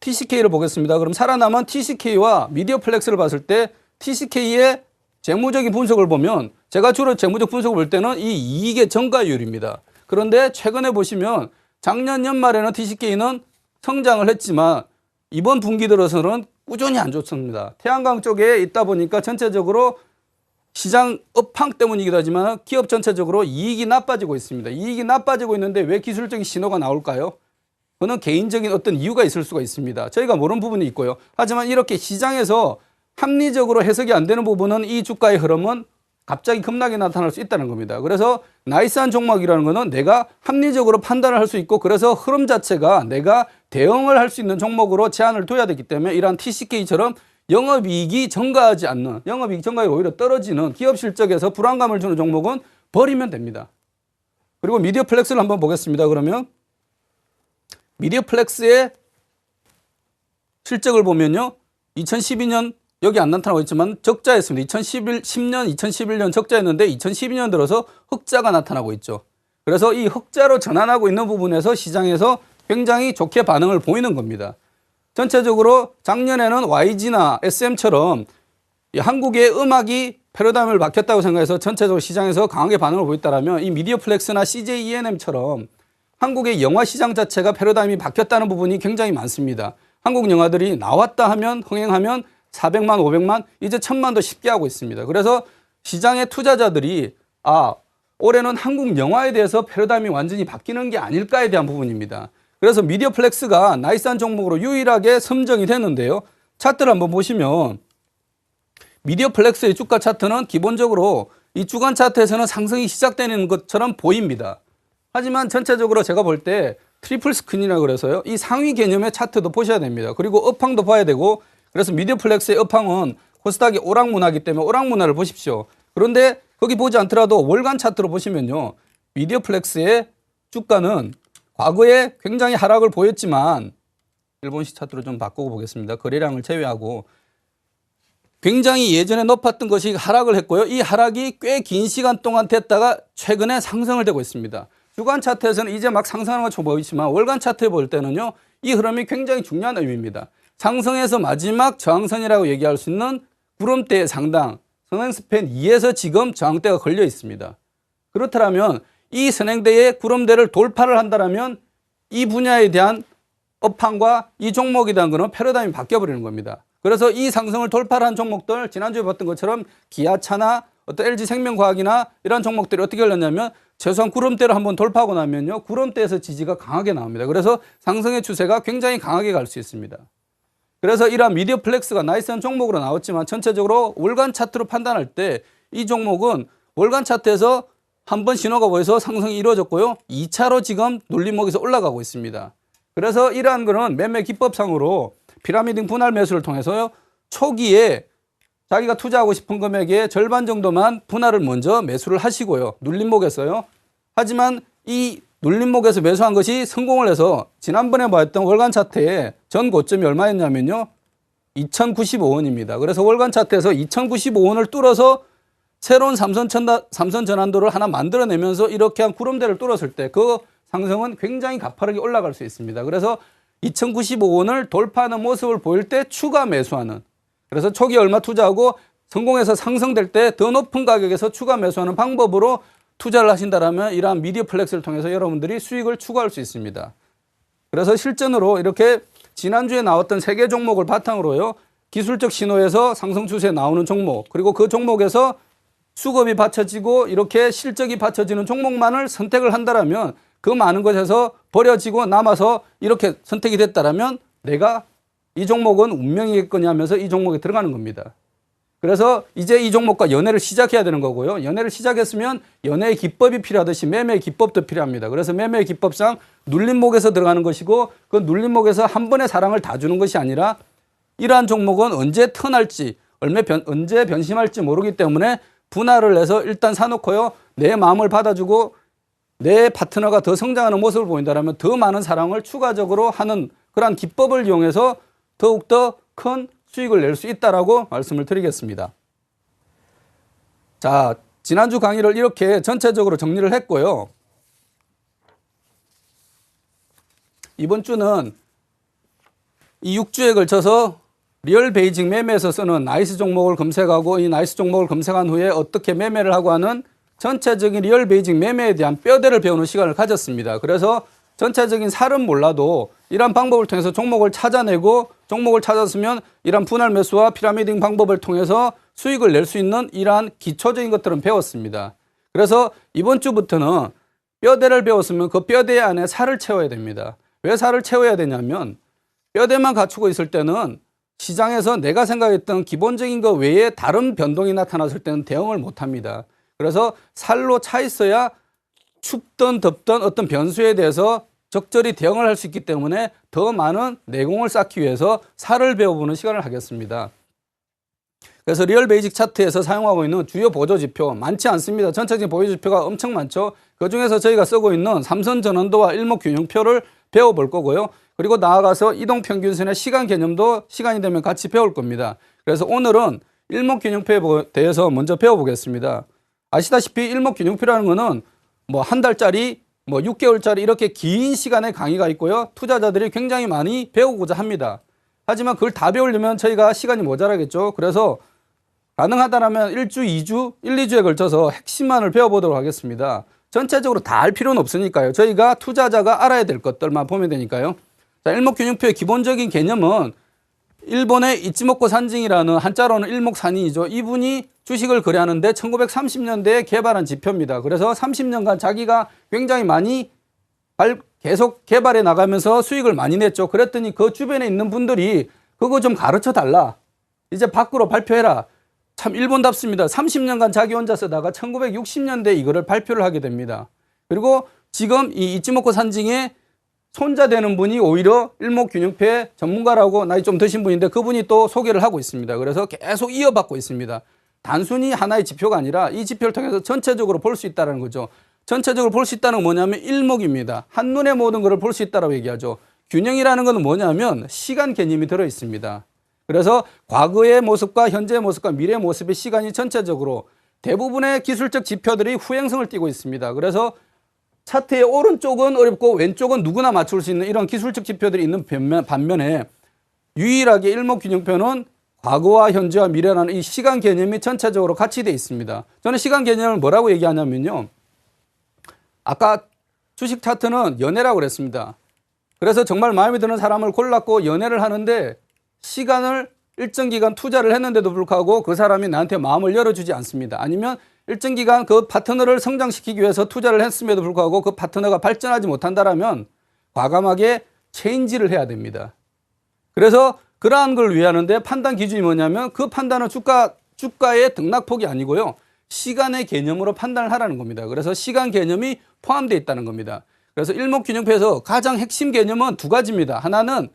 TCK를 보겠습니다. 그럼 살아남은 TCK와 미디어플렉스를 봤을 때 TCK의 재무적인 분석을 보면 제가 주로 재무적 분석을 볼 때는 이 이익의 전가율입니다. 그런데 최근에 보시면 작년 연말에는 TCK는 성장을 했지만 이번 분기 들어서는 꾸준히 안 좋습니다. 태양광 쪽에 있다 보니까 전체적으로 시장 업황 때문이기도 하지만 기업 전체적으로 이익이 나빠지고 있습니다. 이익이 나빠지고 있는데 왜 기술적인 신호가 나올까요? 그거는 개인적인 어떤 이유가 있을 수가 있습니다. 저희가 모르는 부분이 있고요. 하지만 이렇게 시장에서 합리적으로 해석이 안 되는 부분은 이 주가의 흐름은 갑자기 급락이 나타날 수 있다는 겁니다. 그래서 나이스한 종목이라는 것은 내가 합리적으로 판단을 할 수 있고 그래서 흐름 자체가 내가 대응을 할 수 있는 종목으로 제한을 둬야 되기 때문에 이러한 TCK처럼 영업이익이 증가하지 않는 영업이익 증가율이 오히려 떨어지는 기업 실적에서 불안감을 주는 종목은 버리면 됩니다. 그리고 미디어플렉스를 한번 보겠습니다. 그러면 미디어플렉스의 실적을 보면요. 2012년 여기 안 나타나고 있지만 적자였습니다. 2010년, 2011년 적자였는데 2012년 들어서 흑자가 나타나고 있죠. 그래서 이 흑자로 전환하고 있는 부분에서 시장에서 굉장히 좋게 반응을 보이는 겁니다. 전체적으로 작년에는 YG나 SM처럼 한국의 음악이 패러다임을 바뀌었다고 생각해서 전체적으로 시장에서 강하게 반응을 보였다면 이 미디어플렉스나 CJ ENM처럼 한국의 영화 시장 자체가 패러다임이 바뀌었다는 부분이 굉장히 많습니다. 한국 영화들이 나왔다 하면 흥행하면 400만, 500만, 이제 1000만도 쉽게 하고 있습니다. 그래서 시장의 투자자들이 올해는 한국 영화에 대해서 패러다임이 완전히 바뀌는 게 아닐까에 대한 부분입니다. 그래서 미디어플렉스가 나이스한 종목으로 유일하게 선정이 됐는데요. 차트를 한번 보시면 미디어플렉스의 주가 차트는 기본적으로 이 주간 차트에서는 상승이 시작되는 것처럼 보입니다. 하지만 전체적으로 제가 볼 때 트리플 스크린이라고 그래서요. 이 상위 개념의 차트도 보셔야 됩니다. 그리고 업황도 봐야 되고 그래서 미디어플렉스의 업황은 코스닥이 오락문화이기 때문에 오락문화를 보십시오. 그런데 거기 보지 않더라도 월간 차트로 보시면요. 미디어플렉스의 주가는 과거에 굉장히 하락을 보였지만 일본식 차트로 좀 바꾸고 보겠습니다. 거래량을 제외하고 굉장히 예전에 높았던 것이 하락을 했고요. 이 하락이 꽤 긴 시간 동안 됐다가 최근에 상승을 되고 있습니다. 주간 차트에서는 이제 막 상승하는 것처럼 보이지만 월간 차트에 볼 때는요. 이 흐름이 굉장히 중요한 의미입니다. 상승에서 마지막 저항선이라고 얘기할 수 있는 구름대의 상당, 선행스팬 2에서 지금 저항대가 걸려 있습니다. 그렇다면 이 선행대의 구름대를 돌파를 한다면 이 분야에 대한 업황과 이 종목에 대한 것은 패러다임이 바뀌어버리는 겁니다. 그래서 이 상승을 돌파를 한 종목들, 지난주에 봤던 것처럼 기아차나 어떤 LG생명과학이나 이런 종목들이 어떻게 걸렸냐면 최소한 구름대를 한번 돌파하고 나면요. 구름대에서 지지가 강하게 나옵니다. 그래서 상승의 추세가 굉장히 강하게 갈 수 있습니다. 그래서 이러한 미디어플렉스가 나이스한 종목으로 나왔지만 전체적으로 월간 차트로 판단할 때 이 종목은 월간 차트에서 한번 신호가 보여서 상승이 이루어졌고요. 2차로 지금 눌림목에서 올라가고 있습니다. 그래서 이러한 거는 매매 기법상으로 피라미드 분할 매수를 통해서요. 초기에 자기가 투자하고 싶은 금액의 절반 정도만 분할을 먼저 매수를 하시고요. 눌림목에서요. 하지만 이 눌림목에서 매수한 것이 성공을 해서 지난번에 봤던 월간 차트의 전 고점이 얼마였냐면요. 2095원입니다. 그래서 월간 차트에서 2095원을 뚫어서 새로운 삼선 전환도를 하나 만들어내면서 이렇게 한 구름대를 뚫었을 때 그 상승은 굉장히 가파르게 올라갈 수 있습니다. 그래서 2095원을 돌파하는 모습을 보일 때 추가 매수하는, 그래서 초기 얼마 투자하고 성공해서 상승될 때 더 높은 가격에서 추가 매수하는 방법으로 투자를 하신다면 이러한 미디어 플렉스를 통해서 여러분들이 수익을 추구할 수 있습니다. 그래서 실전으로 이렇게 지난주에 나왔던 3개 종목을 바탕으로요, 기술적 신호에서 상승 추세에 나오는 종목, 그리고 그 종목에서 수급이 받쳐지고 이렇게 실적이 받쳐지는 종목만을 선택을 한다면 그 많은 것에서 버려지고 남아서 이렇게 선택이 됐다면 내가 이 종목은 운명이겠거니 하면서 이 종목에 들어가는 겁니다. 그래서 이제 이 종목과 연애를 시작해야 되는 거고요. 연애를 시작했으면 연애의 기법이 필요하듯이 매매의 기법도 필요합니다. 그래서 매매의 기법상 눌림목에서 들어가는 것이고 그 눌림목에서 한 번에 사랑을 다 주는 것이 아니라 이러한 종목은 언제 턴할지 언제 변심할지 모르기 때문에 분할을 해서 일단 사놓고요. 내 마음을 받아주고 내 파트너가 더 성장하는 모습을 보인다면 더 많은 사랑을 추가적으로 하는 그러한 기법을 이용해서 더욱더 큰 수익을 낼 수 있다라고 말씀을 드리겠습니다. 자, 지난주 강의를 이렇게 전체적으로 정리를 했고요. 이번 주는 이 6주에 걸쳐서 리얼 베이직 매매에서 쓰는 나이스 종목을 검색하고 이 나이스 종목을 검색한 후에 어떻게 매매를 하고 하는 전체적인 리얼 베이직 매매에 대한 뼈대를 배우는 시간을 가졌습니다. 그래서 전체적인 살은 몰라도 이러한 방법을 통해서 종목을 찾아내고 종목을 찾았으면 이러한 분할 매수와 피라미딩 방법을 통해서 수익을 낼 수 있는 이러한 기초적인 것들은 배웠습니다. 그래서 이번 주부터는 뼈대를 배웠으면 그 뼈대 안에 살을 채워야 됩니다. 왜 살을 채워야 되냐면 뼈대만 갖추고 있을 때는 시장에서 내가 생각했던 기본적인 것 외에 다른 변동이 나타났을 때는 대응을 못합니다. 그래서 살로 차 있어야 춥던 덥던 어떤 변수에 대해서 적절히 대응을 할 수 있기 때문에 더 많은 내공을 쌓기 위해서 살을 배워보는 시간을 하겠습니다. 그래서 리얼 베이직 차트에서 사용하고 있는 주요 보조지표 많지 않습니다. 전체적인 보조지표가 엄청 많죠. 그중에서 저희가 쓰고 있는 삼선 전환도와 일목균형표를 배워볼 거고요. 그리고 나아가서 이동평균선의 시간 개념도 시간이 되면 같이 배울 겁니다. 그래서 오늘은 일목균형표에 대해서 먼저 배워보겠습니다. 아시다시피 일목균형표라는 거는 뭐 한 달짜리, 뭐 6개월짜리 이렇게 긴 시간의 강의가 있고요. 투자자들이 굉장히 많이 배우고자 합니다. 하지만 그걸 다 배우려면 저희가 시간이 모자라겠죠. 그래서 가능하다면 1주, 2주, 1, 2주에 걸쳐서 핵심만을 배워보도록 하겠습니다. 전체적으로 다 알 필요는 없으니까요. 저희가 투자자가 알아야 될 것들만 보면 되니까요. 자, 일목균형표의 기본적인 개념은 일본의 이치모코 산징이라는 한자로는 일목산인이죠. 이분이 주식을 거래하는데 1930년대에 개발한 지표입니다. 그래서 30년간 자기가 굉장히 많이 계속 개발해 나가면서 수익을 많이 냈죠. 그랬더니 그 주변에 있는 분들이 그거 좀 가르쳐 달라. 이제 밖으로 발표해라. 참 일본답습니다. 30년간 자기 혼자 쓰다가 1960년대에 이거를 발표를 하게 됩니다. 그리고 지금 이 이치모코 산징의 손자 되는 분이 오히려 일목균형표의 전문가라고 나이 좀 드신 분인데 그분이 또 소개를 하고 있습니다. 그래서 계속 이어받고 있습니다. 단순히 하나의 지표가 아니라 이 지표를 통해서 전체적으로 볼 수 있다는 거죠. 전체적으로 볼 수 있다는 건 뭐냐면 일목입니다. 한눈에 모든 것을 볼 수 있다고 얘기하죠. 균형이라는 건 뭐냐면 시간 개념이 들어 있습니다. 그래서 과거의 모습과 현재의 모습과 미래의 모습의 시간이 전체적으로 대부분의 기술적 지표들이 후행성을 띠고 있습니다. 그래서 차트의 오른쪽은 어렵고 왼쪽은 누구나 맞출 수 있는 이런 기술적 지표들이 있는 반면에 유일하게 일목균형표는 과거와 현재와 미래라는 이 시간 개념이 전체적으로 같이 되어 있습니다. 저는 시간 개념을 뭐라고 얘기하냐면요. 아까 주식 차트는 연애라고 그랬습니다. 그래서 정말 마음에 드는 사람을 골랐고 연애를 하는데 시간을 일정 기간 투자를 했는데도 불구하고 그 사람이 나한테 마음을 열어주지 않습니다. 아니면 일정 기간 그 파트너를 성장시키기 위해서 투자를 했음에도 불구하고 그 파트너가 발전하지 못한다라면 과감하게 체인지를 해야 됩니다. 그래서 그러한 걸 위하는데 판단 기준이 뭐냐면 그 판단은 주가의 등락폭이 아니고요. 시간의 개념으로 판단을 하라는 겁니다. 그래서 시간 개념이 포함되어 있다는 겁니다. 그래서 일목균형표에서 가장 핵심 개념은 두 가지입니다. 하나는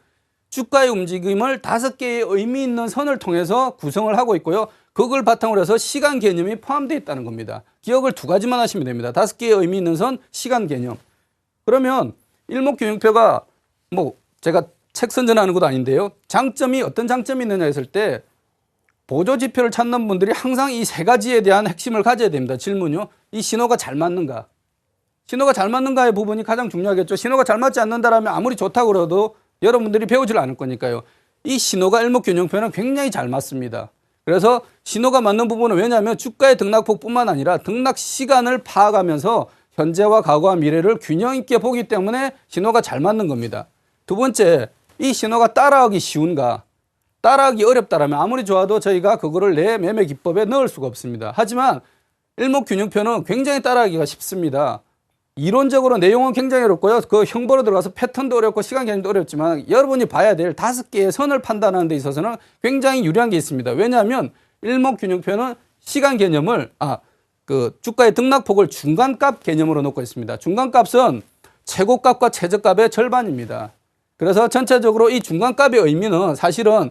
주가의 움직임을 5개의 의미 있는 선을 통해서 구성을 하고 있고요. 그걸 바탕으로 해서 시간 개념이 포함되어 있다는 겁니다. 기억을 두 가지만 하시면 됩니다. 5개의 의미 있는 선, 시간 개념. 그러면 일목균형표가 뭐 제가 책 선전하는 것도 아닌데요. 장점이 어떤 장점이 있느냐 했을 때 보조 지표를 찾는 분들이 항상 이 세 가지에 대한 핵심을 가져야 됩니다. 질문요. 이 신호가 잘 맞는가? 신호가 잘 맞는가의 부분이 가장 중요하겠죠. 신호가 잘 맞지 않는다라면 아무리 좋다고 그래도 여러분들이 배우질 않을 거니까요. 이 신호가 일목균형표는 굉장히 잘 맞습니다. 그래서 신호가 맞는 부분은 왜냐하면 주가의 등락폭뿐만 아니라 등락 시간을 파악하면서 현재와 과거와 미래를 균형 있게 보기 때문에 신호가 잘 맞는 겁니다. 두 번째, 이 신호가 따라하기 쉬운가? 따라하기 어렵다라면 아무리 좋아도 저희가 그거를 내 매매 기법에 넣을 수가 없습니다. 하지만 일목균형표는 굉장히 따라하기가 쉽습니다. 이론적으로 내용은 굉장히 어렵고요. 그 형보로 들어가서 패턴도 어렵고 시간 개념도 어렵지만 여러분이 봐야 될 5개의 선을 판단하는 데 있어서는 굉장히 유리한 게 있습니다. 왜냐하면 일목균형표는 시간 개념을 그 주가의 등락폭을 중간값 개념으로 놓고 있습니다. 중간값은 최고값과 최저값의 절반입니다. 그래서 전체적으로 이 중간값의 의미는 사실은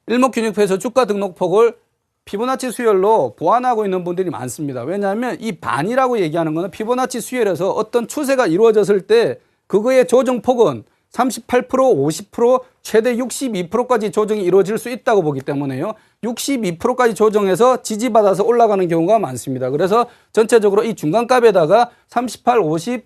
일목균형표에서 주가 등락폭을 피보나치 수열로 보완하고 있는 분들이 많습니다. 왜냐하면 이 반이라고 얘기하는 것은 피보나치 수열에서 어떤 추세가 이루어졌을 때 그거의 조정폭은 38%, 50%, 최대 62%까지 조정이 이루어질 수 있다고 보기 때문에요. 62%까지 조정해서 지지받아서 올라가는 경우가 많습니다. 그래서 전체적으로 이 중간값에다가 38, 50,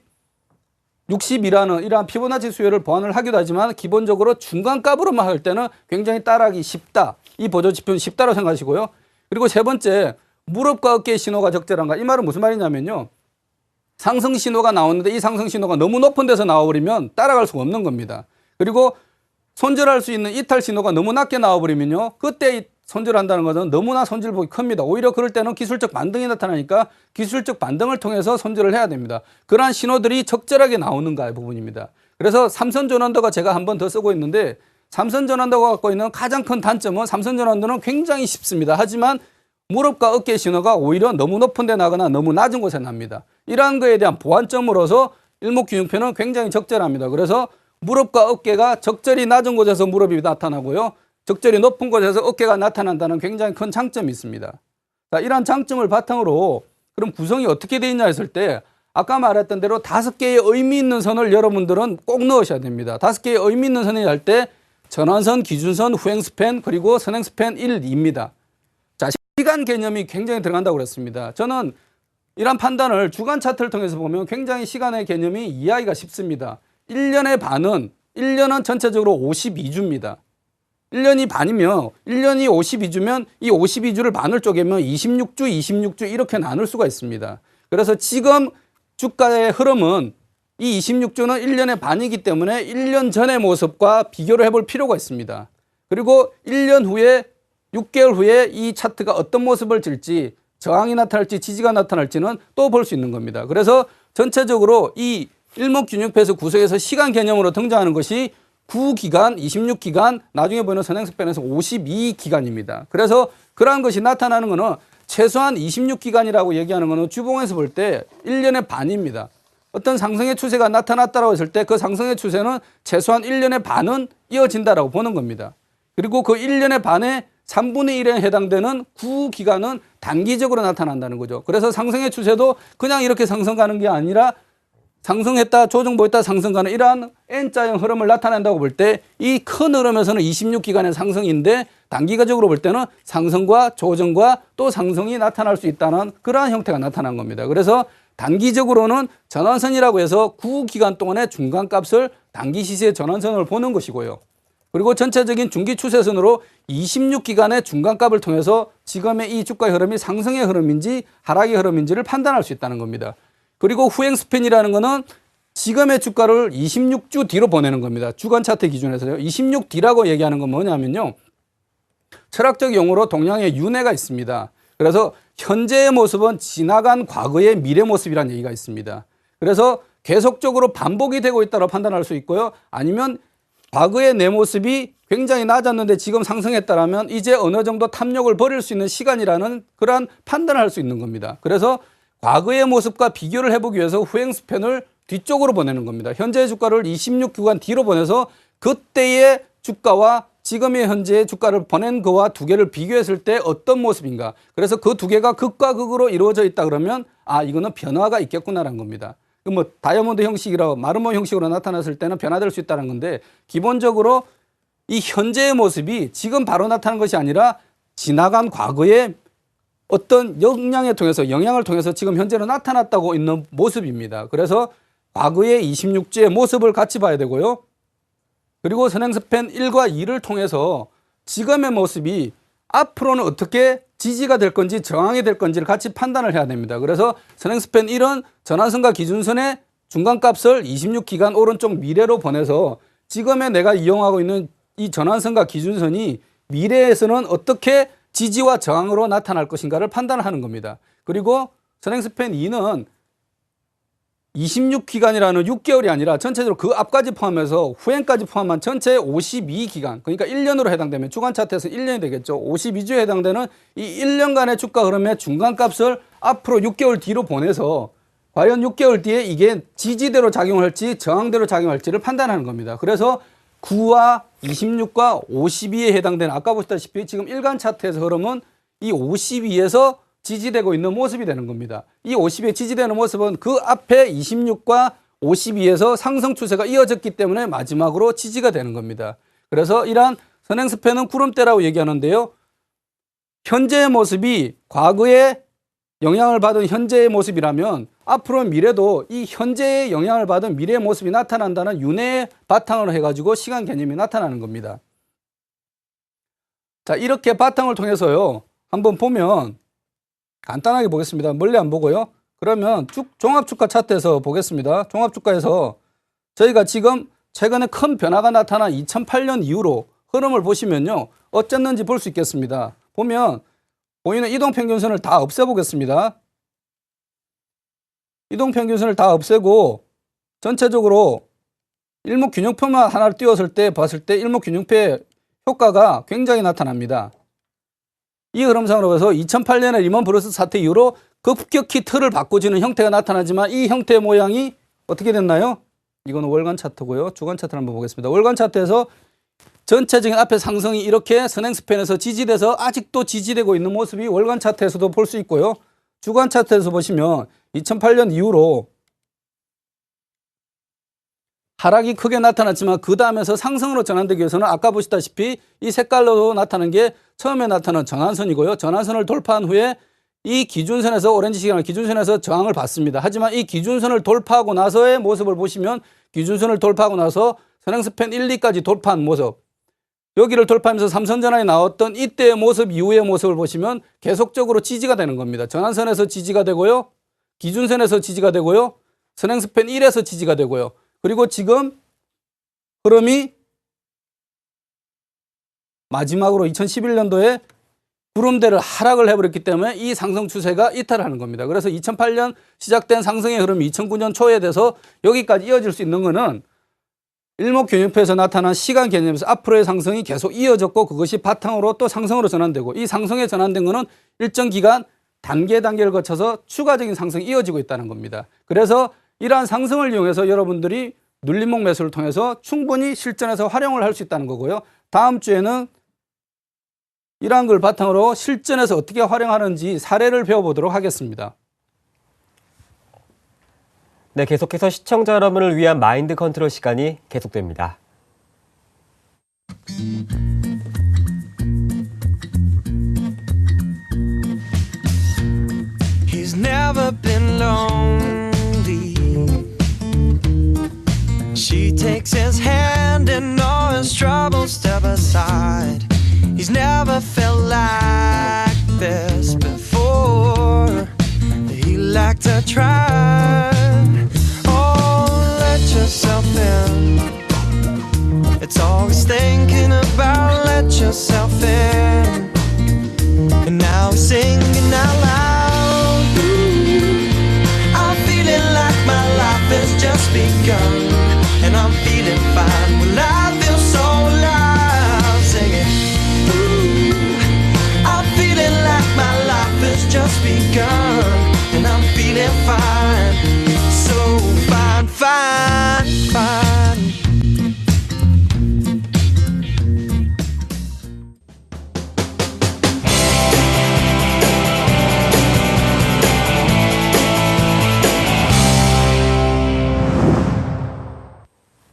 60이라는 이러한 피보나치 수열을 보완을 하기도 하지만 기본적으로 중간값으로만 할 때는 굉장히 따라하기 쉽다. 이 보조지표는 쉽다고 생각하시고요. 그리고 세 번째, 무릎과 어깨의 신호가 적절한가? 이 말은 무슨 말이냐면요. 상승 신호가 나오는데 이 상승 신호가 너무 높은 데서 나와버리면 따라갈 수가 없는 겁니다. 그리고 손절할 수 있는 이탈 신호가 너무 낮게 나와버리면요. 그때 손절한다는 것은 너무나 손절폭이 큽니다. 오히려 그럴 때는 기술적 반등이 나타나니까 기술적 반등을 통해서 손절을 해야 됩니다. 그러한 신호들이 적절하게 나오는가의 부분입니다. 그래서 삼선 전환도가 제가 한 번 더 쓰고 있는데 삼선 전환도가 갖고 있는 가장 큰 단점은 삼선 전환도는 굉장히 쉽습니다. 하지만 무릎과 어깨 신호가 오히려 너무 높은 데 나거나 너무 낮은 곳에 납니다. 이러한 거에 대한 보완점으로서 일목균형표는 굉장히 적절합니다. 그래서 무릎과 어깨가 적절히 낮은 곳에서 무릎이 나타나고요. 적절히 높은 곳에서 어깨가 나타난다는 굉장히 큰 장점이 있습니다. 자, 이러한 장점을 바탕으로 그럼 구성이 어떻게 되어 있냐 했을 때 아까 말했던 대로 5개의 의미 있는 선을 여러분들은 꼭 넣으셔야 됩니다. 5개의 의미 있는 선을 할 때 전환선, 기준선, 후행스팬, 그리고 선행스팬 1, 2입니다. 자, 시간 개념이 굉장히 들어간다고 그랬습니다. 저는 이런 판단을 주간 차트를 통해서 보면 굉장히 시간의 개념이 이해하기가 쉽습니다. 1년은 전체적으로 52주입니다. 1년이 반이면 1년이 52주면 이 52주를 반을 쪼개면 26주 이렇게 나눌 수가 있습니다. 그래서 지금 주가의 흐름은 이 26주는 1년의 반이기 때문에 1년 전의 모습과 비교를 해볼 필요가 있습니다. 그리고 1년 후에 6개월 후에 이 차트가 어떤 모습을 질지 저항이 나타날지 지지가 나타날지는 또 볼 수 있는 겁니다. 그래서 전체적으로 이 일목균형표에서 구성해서 시간 개념으로 등장하는 것이 9기간, 26기간, 나중에 보이는 선행스팬에서 52기간입니다. 그래서 그러한 것이 나타나는 것은 최소한 26기간이라고 얘기하는 것은 주봉에서 볼 때 1년의 반입니다. 어떤 상승의 추세가 나타났다고 했을 때 그 상승의 추세는 최소한 1년의 반은 이어진다라고 보는 겁니다. 그리고 그 1년의 반의 3분의 1에 해당되는 9기간은 단기적으로 나타난다는 거죠. 그래서 상승의 추세도 그냥 이렇게 상승가는 게 아니라 상승했다 조정 보였다 상승가는 이러한 N자형 흐름을 나타낸다고 볼 때 이 큰 흐름에서는 26기간의 상승인데 단기적으로 볼 때는 상승과 조정과 또 상승이 나타날 수 있다는 그러한 형태가 나타난 겁니다. 그래서 단기적으로는 전환선이라고 해서 9기간 동안의 중간값을 단기 시세의 전환선을 보는 것이고요. 그리고 전체적인 중기 추세선으로 26기간의 중간값을 통해서 지금의 이 주가의 흐름이 상승의 흐름인지 하락의 흐름인지를 판단할 수 있다는 겁니다. 그리고 후행 스팬이라는 것은 지금의 주가를 26주 뒤로 보내는 겁니다. 주간 차트 기준에서요. 26D라고 얘기하는 건 뭐냐면요. 철학적 용어로 동양의 윤회가 있습니다. 그래서 현재의 모습은 지나간 과거의 미래 모습이라는 얘기가 있습니다. 그래서 계속적으로 반복이 되고 있다고 판단할 수 있고요. 아니면 과거의 내 모습이 굉장히 낮았는데 지금 상승했다라면 이제 어느 정도 탐욕을 버릴 수 있는 시간이라는 그러한 판단을 할 수 있는 겁니다. 그래서 과거의 모습과 비교를 해보기 위해서 후행 스팬을 뒤쪽으로 보내는 겁니다. 현재의 주가를 26주간 뒤로 보내서 그때의 주가와 지금의 현재의 주가를 보낸 거와 두 개를 비교했을 때 어떤 모습인가. 그래서 그 두 개가 극과 극으로 이루어져 있다 그러면 이거는 변화가 있겠구나라는 겁니다. 뭐 다이아몬드 형식이라고 마르모 형식으로 나타났을 때는 변화될 수 있다는 건데 기본적으로 이 현재의 모습이 지금 바로 나타나는 것이 아니라 지나간 과거의 어떤 영향을 통해서 지금 현재는 나타났다고 있는 모습입니다. 그래서 과거의 26주의 모습을 같이 봐야 되고요. 그리고 선행스팬 1과 2를 통해서 지금의 모습이 앞으로는 어떻게 지지가 될 건지 저항이 될 건지를 같이 판단을 해야 됩니다. 그래서 선행스팬 1은 전환선과 기준선의 중간값을 26기간 오른쪽 미래로 보내서 지금의 내가 이용하고 있는 이 전환선과 기준선이 미래에서는 어떻게 지지와 저항으로 나타날 것인가를 판단을 하는 겁니다. 그리고 선행스팬 2는 26기간이라는 6개월이 아니라 전체적으로 그 앞까지 포함해서 후행까지 포함한 전체 52기간, 그러니까 1년으로 해당되면 주간 차트에서 1년이 되겠죠. 52주에 해당되는 이 1년간의 주가 흐름의 중간값을 앞으로 6개월 뒤로 보내서 과연 6개월 뒤에 이게 지지대로 작용할지 저항대로 작용할지를 판단하는 겁니다. 그래서 9와 26과 52에 해당되는 아까 보셨다시피 지금 일간 차트에서 흐름은 이 52에서 지지되고 있는 모습이 되는 겁니다. 이 50에 지지되는 모습은 그 앞에 26과 52에서 상승 추세가 이어졌기 때문에 마지막으로 지지가 되는 겁니다. 그래서 이러한 선행스팬은 구름대라고 얘기하는데요. 현재의 모습이 과거에 영향을 받은 현재의 모습이라면 앞으로 미래도 이 현재의 영향을 받은 미래의 모습이 나타난다는 윤회의 바탕으로 해가지고 시간 개념이 나타나는 겁니다. 자, 이렇게 바탕을 통해서요. 한번 보면 간단하게 보겠습니다. 멀리 안 보고요. 그러면 종합주가 차트에서 보겠습니다. 종합주가에서 저희가 지금 최근에 큰 변화가 나타난 2008년 이후로 흐름을 보시면요. 어쨌는지 볼 수 있겠습니다. 보면 보이는 이동평균선을 다 없애보겠습니다. 이동평균선을 다 없애고 전체적으로 일목균형표만 하나를 띄웠을 때 봤을 때 일목균형표의 효과가 굉장히 나타납니다. 이 흐름상으로 해서 2008년에 리먼 브러스 사태 이후로 급격히 틀을 바꿔주는 형태가 나타나지만 이 형태의 모양이 어떻게 됐나요? 이건 월간 차트고요. 주간 차트를 한번 보겠습니다. 월간 차트에서 전체적인 앞에 상승이 이렇게 선행스팬에서 지지돼서 아직도 지지되고 있는 모습이 월간 차트에서도 볼 수 있고요. 주간 차트에서 보시면 2008년 이후로 하락이 크게 나타났지만 그 다음에서 상승으로 전환되기 위해서는 아까 보시다시피 이 색깔로 나타나는 게 처음에 나타난 전환선이고요. 전환선을 돌파한 후에 이 기준선에서 오렌지 시그널 기준선에서 저항을 받습니다. 하지만 이 기준선을 돌파하고 나서의 모습을 보시면 기준선을 돌파하고 나서 선행스팬 1, 2까지 돌파한 모습, 여기를 돌파하면서 삼선전환이 나왔던 이때의 모습 이후의 모습을 보시면 계속적으로 지지가 되는 겁니다. 전환선에서 지지가 되고요. 기준선에서 지지가 되고요. 선행스팬 1에서 지지가 되고요. 그리고 지금 흐름이 마지막으로 2011년도에 구름대를 하락을 해버렸기 때문에 이 상승 추세가 이탈을 하는 겁니다. 그래서 2008년 시작된 상승의 흐름이 2009년 초에 돼서 여기까지 이어질 수 있는 것은 일목균형표에서 나타난 시간 개념에서 앞으로의 상승이 계속 이어졌고 그것이 바탕으로 또 상승으로 전환되고 이 상승에 전환된 것은 일정 기간 단계를 거쳐서 추가적인 상승이 이어지고 있다는 겁니다. 그래서 이러한 상승을 이용해서 여러분들이 눌림목 매수를 통해서 충분히 실전에서 활용을 할 수 있다는 거고요. 다음 주에는 이러한 걸 바탕으로 실전에서 어떻게 활용하는지 사례를 배워보도록 하겠습니다. 네, 계속해서 시청자 여러분을 위한 마인드 컨트롤 시간이 계속됩니다. He's never been lonely. She takes his hand and all his troubles step aside. He's never felt like this before. He liked to try. Oh, let yourself in. It's all he's thinking about. Let yourself in. And now he's singing out loud. Ooh, I'm feeling like my life has just begun. And I'm feeling fine. Well, I feel so alive. Singing. Ooh, I'm feeling like my life has just begun. And I'm feeling fine. So fine, fine, fine.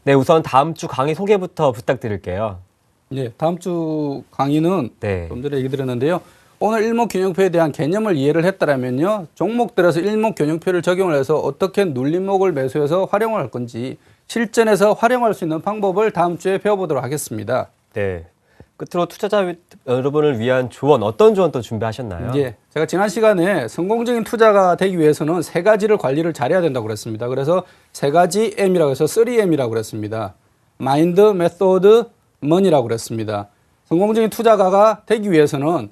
네, 우선 다음 주 강의 소개부터 부탁드릴게요. 예, 다음 주 강의는 네. 좀 전에 얘기 드렸는데요. 오늘 일목균형표에 대한 개념을 이해를 했다라면요. 종목들에서 일목균형표를 적용을 해서 어떻게 눌림목을 매수해서 활용을 할 건지 실전에서 활용할 수 있는 방법을 다음 주에 배워보도록 하겠습니다. 네. 끝으로 투자자 여러분을 위한 조언, 어떤 조언 또 준비하셨나요? 예, 제가 지난 시간에 성공적인 투자가 되기 위해서는 세 가지를 관리를 잘해야 된다고 그랬습니다. 그래서 세 가지 M이라고 해서 3M이라고 그랬습니다. 마인드, 메소드, 머니라고 그랬습니다. 성공적인 투자가가 되기 위해서는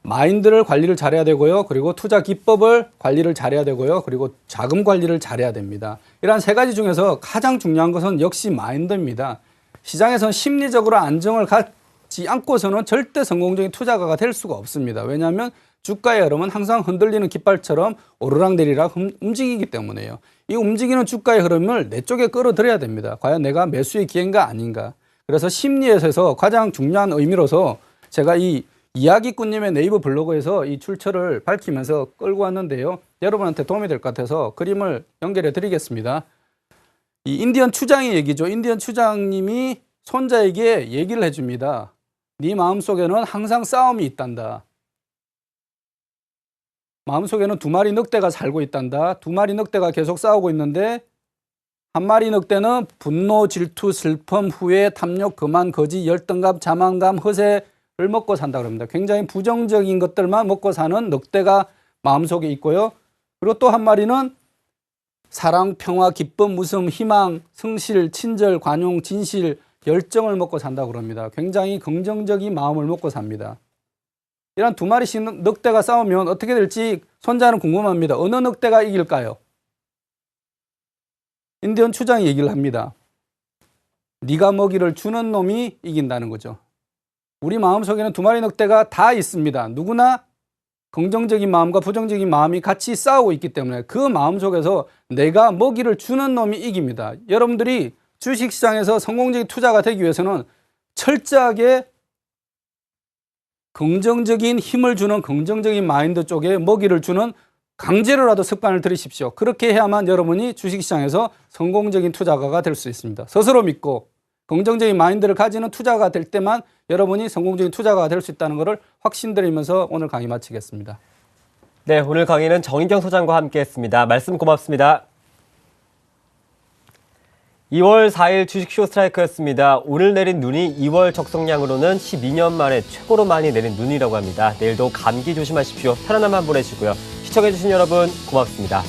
마인드를 관리를 잘해야 되고요. 그리고 투자 기법을 관리를 잘해야 되고요. 그리고 자금 관리를 잘해야 됩니다. 이러한 세 가지 중에서 가장 중요한 것은 역시 마인드입니다. 시장에서는 심리적으로 안정을 갖지 않고서는 절대 성공적인 투자가가 될 수가 없습니다. 왜냐하면 주가의 흐름은 항상 흔들리는 깃발처럼 오르락내리락 움직이기 때문에요. 이 움직이는 주가의 흐름을 내 쪽에 끌어들여야 됩니다. 과연 내가 매수의 기회인가 아닌가. 그래서 심리에서 가장 중요한 의미로서 제가 이 이야기꾼님의 네이버 블로그에서 이 출처를 밝히면서 끌고 왔는데요. 여러분한테 도움이 될 것 같아서 그림을 연결해 드리겠습니다. 이 인디언 추장의 얘기죠. 인디언 추장님이 손자에게 얘기를 해줍니다. 네 마음속에는 항상 싸움이 있단다. 마음속에는 두 마리 늑대가 살고 있단다. 두 마리 늑대가 계속 싸우고 있는데 한 마리 늑대는 분노, 질투, 슬픔, 후회, 탐욕, 거만, 거짓, 열등감, 자만감, 허세를 먹고 산다 그럽니다. 굉장히 부정적인 것들만 먹고 사는 늑대가 마음속에 있고요. 그리고 또 한 마리는 사랑, 평화, 기쁨, 웃음, 희망, 성실, 친절, 관용, 진실, 열정을 먹고 산다 그럽니다. 굉장히 긍정적인 마음을 먹고 삽니다. 이런 두 마리씩 늑대가 싸우면 어떻게 될지 손자는 궁금합니다. 어느 늑대가 이길까요? 인디언 추장이 얘기를 합니다. 네가 먹이를 주는 놈이 이긴다는 거죠. 우리 마음속에는 두 마리 늑대가 다 있습니다. 누구나 긍정적인 마음과 부정적인 마음이 같이 싸우고 있기 때문에 그 마음속에서 내가 먹이를 주는 놈이 이깁니다. 여러분들이 주식시장에서 성공적인 투자가 되기 위해서는 철저하게 긍정적인 힘을 주는 긍정적인 마인드 쪽에 먹이를 주는 강제로라도 습관을 들이십시오. 그렇게 해야만 여러분이 주식시장에서 성공적인 투자가가 될 수 있습니다. 스스로 믿고 긍정적인 마인드를 가지는 투자가 될 때만 여러분이 성공적인 투자가가 될 수 있다는 것을 확신드리면서 오늘 강의 마치겠습니다. 네, 오늘 강의는 정인경 소장과 함께했습니다. 말씀 고맙습니다. 2월 4일 주식쇼 스트라이크였습니다. 오늘 내린 눈이 2월 적성량으로는 12년 만에 최고로 많이 내린 눈이라고 합니다. 내일도 감기 조심하십시오. 편안한 밤 보내시고요. 시청해주신 여러분 고맙습니다.